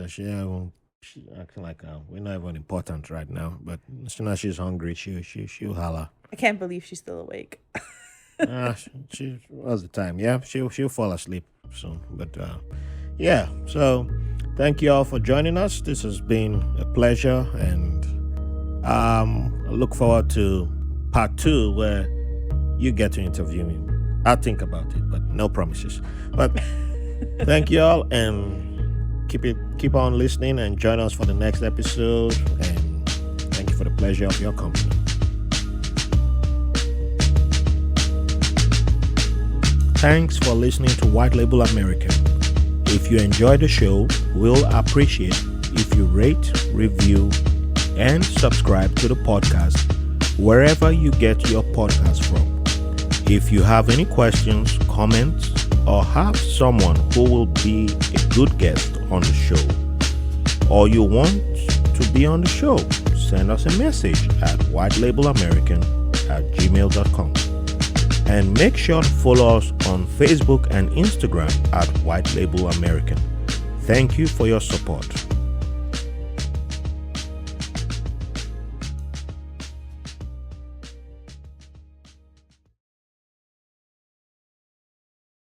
acting like we're not even important right now. But as soon as she's hungry, she'll holler. I can't believe she's still awake. She was the time. Yeah, she'll fall asleep soon. But yeah. So thank you all for joining us. This has been a pleasure, and I look forward to part 2 where you get to interview me. I'll think about it, but no promises. But thank you all, and keep on listening and join us for the next episode. And thank you for the pleasure of your company. Thanks for listening to White Label American. If you enjoy the show, we'll appreciate if you rate, review, and subscribe to the podcast wherever you get your podcast from. If you have any questions, comments, or have someone who will be a good guest on the show, or you want to be on the show, send us a message at whitelabelamerican@gmail.com. And make sure to follow us on Facebook and Instagram at White Label American. Thank you for your support.